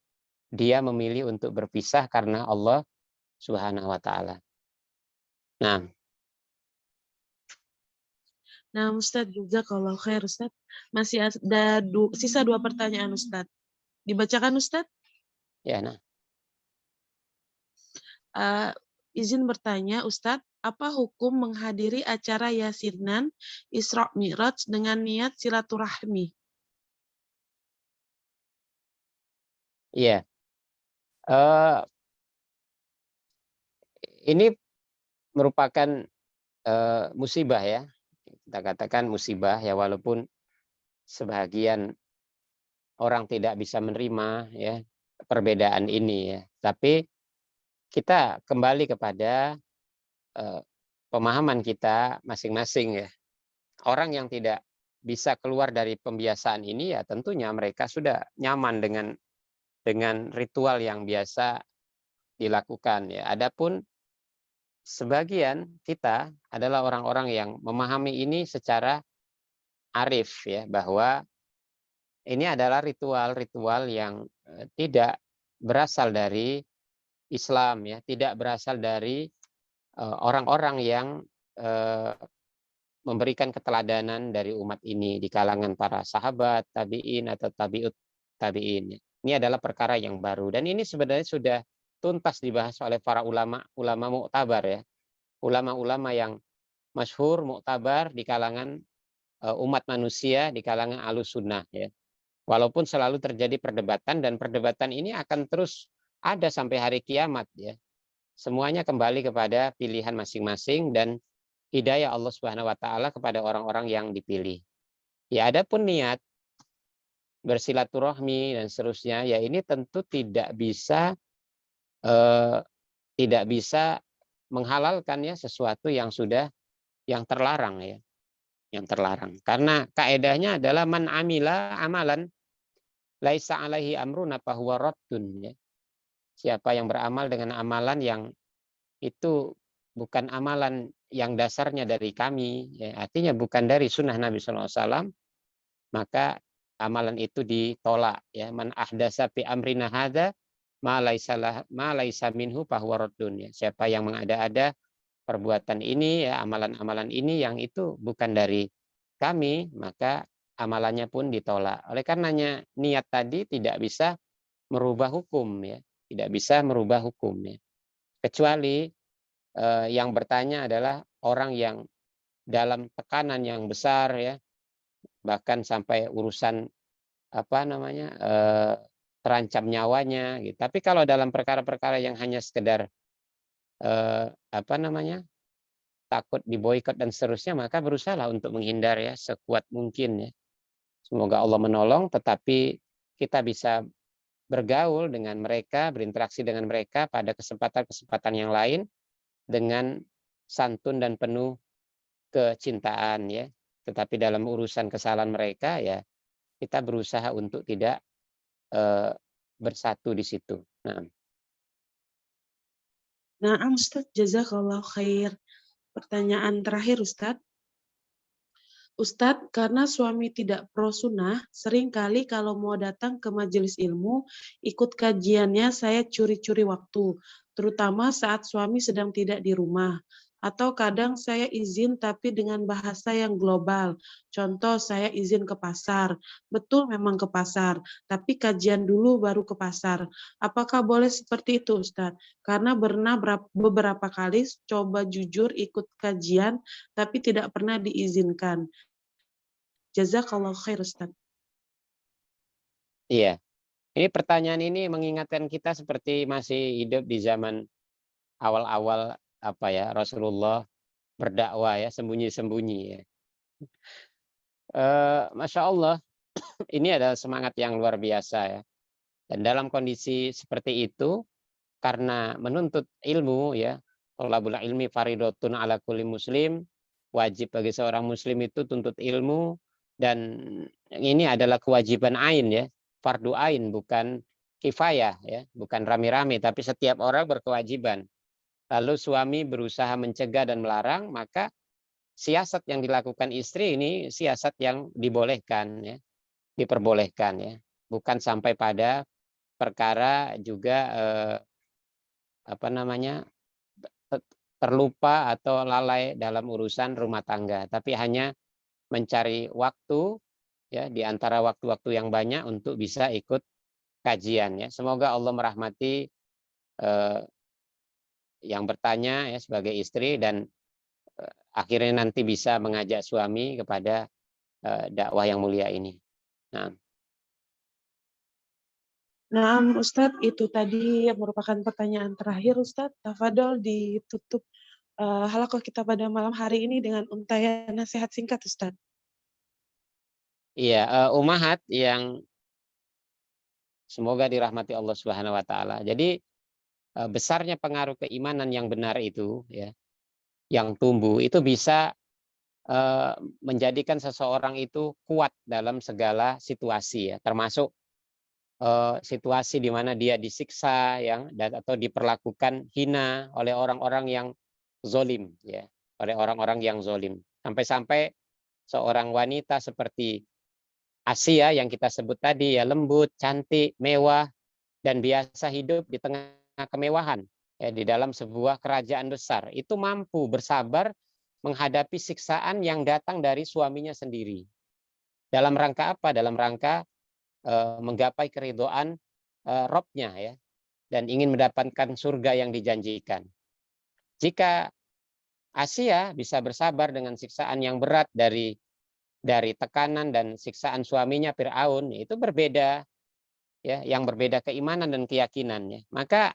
S2: dia memilih untuk berpisah karena Allah Subhanahu wa taala. Nah,
S1: Nah, Ustadz juga kalau khair, Ustadz. Masih ada sisa 2 pertanyaan, Ustadz. Dibacakan, Ustadz?
S2: ya nah.
S1: Izin bertanya, Ustadz, apa hukum menghadiri acara Yasinan Isra Mi'raj dengan niat silaturahmi?
S2: Iya. Uh, ini merupakan musibah ya. Kita katakan musibah ya walaupun sebagian orang tidak bisa menerima ya perbedaan ini ya. Tapi kita kembali kepada pemahaman kita masing-masing ya. Orang yang tidak bisa keluar dari pembiasaan ini ya tentunya mereka sudah nyaman dengan ritual yang biasa dilakukan ya. Adapun sebagian kita adalah orang-orang yang memahami ini secara arif ya, bahwa ini adalah ritual-ritual yang tidak berasal dari Islam ya, tidak berasal dari orang-orang yang eh, memberikan keteladanan dari umat ini di kalangan para sahabat, tabi'in atau tabi'ut tabi'in. Ini adalah perkara yang baru dan ini sebenarnya sudah tuntas dibahas oleh para ulama muktabar ya. Ulama-ulama yang masyhur muktabar di kalangan umat manusia, di kalangan Ahlussunnah ya. Walaupun selalu terjadi perdebatan dan perdebatan ini akan terus ada sampai hari kiamat ya. Semuanya kembali kepada pilihan masing-masing dan hidayah Allah Subhanahu wa taala kepada orang-orang yang dipilih. Ya adapun niat bersilaturahmi dan seterusnya ya ini tentu eh, tidak bisa menghalalkan ya sesuatu yang sudah yang terlarang ya, yang terlarang. Karena kaedahnya adalah man amila amalan laisa alaihi amruna fahuwa raddun ya. Siapa yang beramal dengan amalan yang itu bukan amalan yang dasarnya dari kami, ya, artinya bukan dari sunnah Nabi SAW, maka amalan itu ditolak. Ya, man ahdasa fi amrina hadza ma laisa minhu fahuwa raddun. Ya. Siapa yang mengada-ada perbuatan ini, ya, amalan-amalan ini yang itu bukan dari kami, maka amalannya pun ditolak. Oleh karenanya niat tadi tidak bisa merubah hukum, ya, tidak bisa merubah hukum. Ya. Kecuali yang bertanya adalah orang yang dalam tekanan yang besar ya, bahkan sampai urusan apa namanya terancam nyawanya gitu. Tapi kalau dalam perkara-perkara yang hanya sekedar apa namanya takut diboikot dan seterusnya, maka berusahalah untuk menghindar ya sekuat mungkin ya. Semoga Allah menolong, tetapi kita bisa bergaul dengan mereka, berinteraksi dengan mereka pada kesempatan-kesempatan yang lain dengan santun dan penuh kecintaan ya. Tetapi dalam urusan kesalahan mereka ya kita berusaha untuk tidak bersatu di situ. Nah,
S1: Nah, Ustaz, jazakallah khair. Pertanyaan terakhir, Ustaz. Ustadz, karena suami tidak pro sunnah, seringkali kalau mau datang ke majelis ilmu, ikut kajiannya saya curi-curi waktu, terutama saat suami sedang tidak di rumah. Atau kadang saya izin tapi dengan bahasa yang global. Contoh saya izin ke pasar. Betul memang ke pasar, tapi kajian dulu baru ke pasar. Apakah boleh seperti itu, Ustadz? Karena pernah beberapa kali coba jujur ikut kajian, tapi tidak pernah diizinkan. Jazakallah khair, Ustaz.
S2: iya. Ini pertanyaan ini mengingatkan kita seperti masih hidup di zaman awal-awal apa ya Rasulullah berdakwah ya sembunyi-sembunyi ya. Masya Allah, ini adalah semangat yang luar biasa ya. Dan dalam kondisi seperti itu, karena menuntut ilmu ya, thalabul ilmi faridotun ala kulli muslim, wajib bagi seorang muslim itu tuntut ilmu, dan ini adalah kewajiban ain ya, fardu ain bukan kifayah ya, bukan rame-rame tapi setiap orang berkewajiban. Lalu suami berusaha mencegah dan melarang, maka siasat yang dilakukan istri ini siasat yang dibolehkan ya, diperbolehkan ya, bukan sampai pada perkara juga apa namanya terlupa atau lalai dalam urusan rumah tangga, tapi hanya mencari waktu ya di antara waktu-waktu yang banyak untuk bisa ikut kajian ya. Semoga Allah merahmati eh, yang bertanya ya sebagai istri dan akhirnya nanti bisa mengajak suami kepada dakwah yang mulia ini. Nah,
S1: Nah, Ustadz, itu tadi yang merupakan pertanyaan terakhir, Ustadz. Tafadol ditutup halaqah kita pada malam hari ini dengan untayan nasihat singkat, Ustadz.
S2: iya, umahat yang Semoga dirahmati Allah Subhanahu wa taala. Jadi besarnya pengaruh keimanan yang benar itu ya, yang tumbuh itu bisa eh, menjadikan seseorang itu kuat dalam segala situasi ya, termasuk situasi di mana dia disiksa yang dan atau diperlakukan hina oleh orang-orang yang zolim ya, oleh orang-orang yang zolim. Sampai-sampai seorang wanita seperti Asia yang kita sebut tadi ya, lembut, cantik, mewah, dan biasa hidup di tengah kemewahan ya, di dalam sebuah kerajaan besar, itu mampu bersabar menghadapi siksaan yang datang dari suaminya sendiri. Dalam rangka apa? Dalam rangka menggapai keridhaan Robnya ya, dan ingin mendapatkan surga yang dijanjikan. Jika Asia bisa bersabar dengan siksaan yang berat dari tekanan dan siksaan suaminya Firaun, itu berbeda ya, yang berbeda keimanan dan keyakinannya. Maka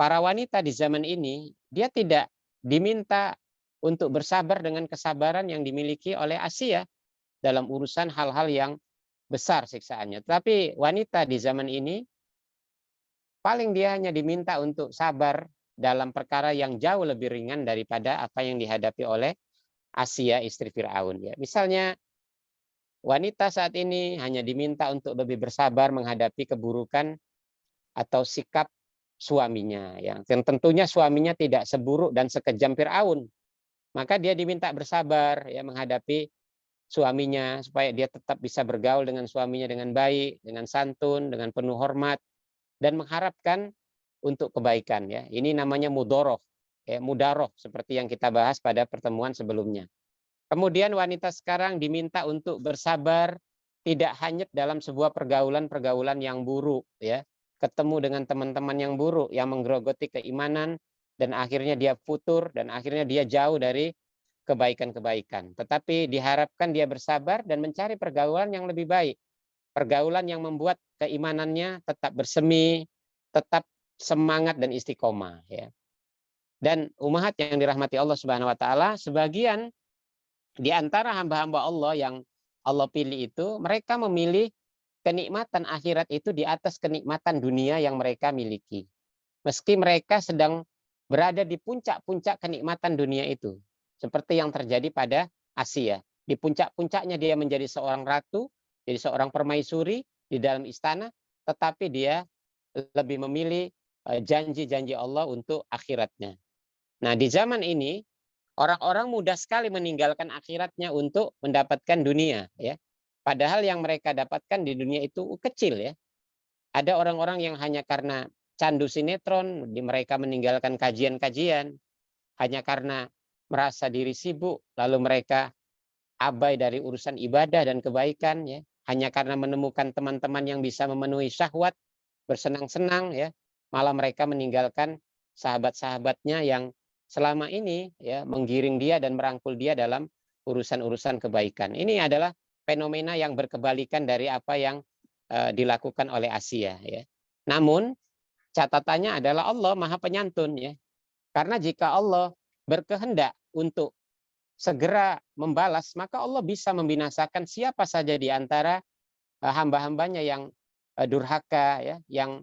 S2: para wanita di zaman ini dia tidak diminta untuk bersabar dengan kesabaran yang dimiliki oleh Asia dalam urusan hal-hal yang besar siksaannya. Tapi wanita di zaman ini paling dia hanya diminta untuk sabar dalam perkara yang jauh lebih ringan daripada apa yang dihadapi oleh Asia istri Firaun ya. Misalnya wanita saat ini hanya diminta untuk lebih bersabar menghadapi keburukan atau sikap suaminya ya. Dan tentunya suaminya tidak seburuk dan sekejam Firaun. Maka dia diminta bersabar ya menghadapi suaminya supaya dia tetap bisa bergaul dengan suaminya dengan baik, dengan santun, dengan penuh hormat, dan mengharapkan untuk kebaikan ya. Ini namanya mudoroh, ya, mudaroh seperti yang kita bahas pada pertemuan sebelumnya. Kemudian wanita sekarang diminta untuk bersabar, tidak hanyut dalam sebuah pergaulan-pergaulan yang buruk ya. Ketemu dengan teman-teman yang buruk yang menggerogoti keimanan dan akhirnya dia futur dan akhirnya dia jauh dari kebaikan-kebaikan. Tetapi diharapkan dia bersabar dan mencari pergaulan yang lebih baik. Pergaulan yang membuat keimanannya tetap bersemi, tetap semangat dan istiqomah ya. Dan umahat yang dirahmati Allah Subhanahu wa taala, sebagian di antara hamba-hamba Allah yang Allah pilih itu, mereka memilih kenikmatan akhirat itu di atas kenikmatan dunia yang mereka miliki. Meski mereka sedang berada di puncak-puncak kenikmatan dunia itu. Seperti yang terjadi pada Asia. Di puncak-puncaknya dia menjadi seorang ratu, jadi seorang permaisuri di dalam istana, tetapi dia lebih memilih janji-janji Allah untuk akhiratnya. Nah, di zaman ini orang-orang mudah sekali meninggalkan akhiratnya untuk mendapatkan dunia ya. Padahal yang mereka dapatkan di dunia itu kecil ya. Ada orang-orang yang hanya karena candu sinetron, mereka meninggalkan kajian-kajian, hanya karena merasa diri sibuk, lalu mereka abai dari urusan ibadah dan kebaikan ya, hanya karena menemukan teman-teman yang bisa memenuhi syahwat, bersenang-senang ya, malah mereka meninggalkan sahabat-sahabatnya yang selama ini ya menggiring dia dan merangkul dia dalam urusan-urusan kebaikan. Ini adalah fenomena yang berkebalikan dari apa yang dilakukan oleh Asia ya. Namun catatannya adalah Allah Maha Penyantun ya. Karena jika Allah berkehendak untuk segera membalas, maka Allah bisa membinasakan siapa saja di antara hamba-hambanya yang durhaka ya, yang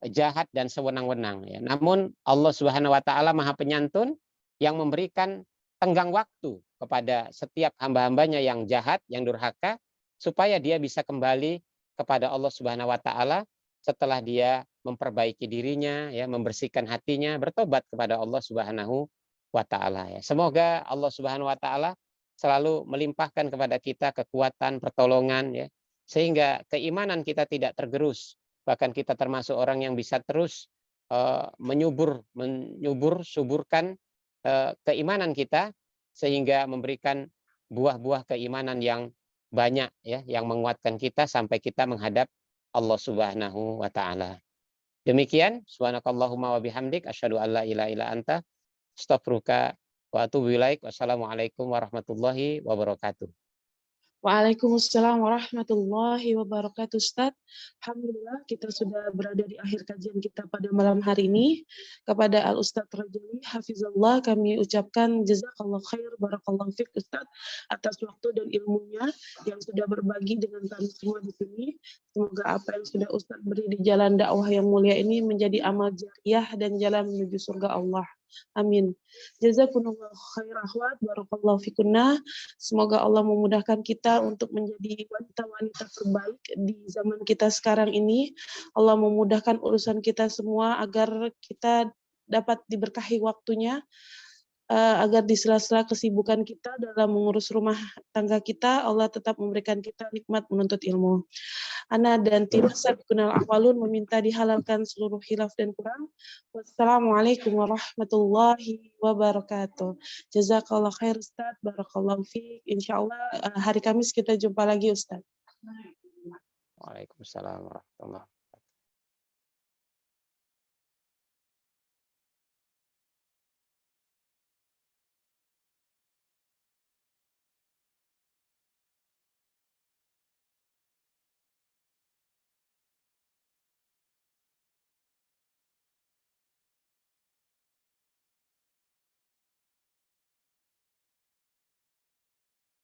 S2: jahat dan sewenang-wenang ya. Namun Allah Subhanahu wa taala Maha Penyantun yang memberikan tenggang waktu kepada setiap hamba-hambanya yang jahat, yang durhaka, supaya dia bisa kembali kepada Allah Subhanahu wa taala setelah dia memperbaiki dirinya ya, membersihkan hatinya, bertobat kepada Allah Subhanahu wa taala ya. Semoga Allah Subhanahu wa taala selalu melimpahkan kepada kita kekuatan, pertolongan ya, sehingga keimanan kita tidak tergerus. Bahkan kita termasuk orang yang bisa terus suburkan keimanan kita sehingga memberikan buah-buah keimanan yang banyak ya, yang menguatkan kita sampai kita menghadap Allah Subhanahu wa taala. Demikian, subhanakallahumma wa bihamdik asyhadu an la ilaha illa anta astaghfiruka wa atubu ilaik. Wassalamualaikum warahmatullahi wabarakatuh.
S1: Waalaikumsalam warahmatullahi wabarakatuh, Ustaz. Alhamdulillah kita sudah berada di akhir kajian kita pada malam hari ini. Kepada Al Ustaz Rajali, Hafizullah, kami ucapkan jazakallah khair, barakallahu fiq Ustaz, atas waktu dan ilmunya yang sudah berbagi dengan kami semua di sini. Semoga apa yang sudah Ustaz beri di jalan dakwah yang mulia ini menjadi amal jariah dan jalan menuju surga Allah. Amin. Jazakumullah khair akhwat, barakallahu fikunna. Semoga Allah memudahkan kita untuk menjadi wanita-wanita terbaik di zaman kita sekarang ini. Allah memudahkan urusan kita semua agar kita dapat diberkahi waktunya, agar di sela-sela kesibukan kita dalam mengurus rumah tangga kita, Allah tetap memberikan kita nikmat menuntut ilmu. Ana dan tim Sabiqunal Awwalun meminta dihalalkan seluruh khilaf dan kurang. Wassalamualaikum warahmatullahi wabarakatuh. Jazakallah khair Ustaz, barakallahu fiik. Insyaallah hari Kamis kita jumpa lagi Ustaz.
S2: Waalaikumsalam warahmatullahi wabarakatuh.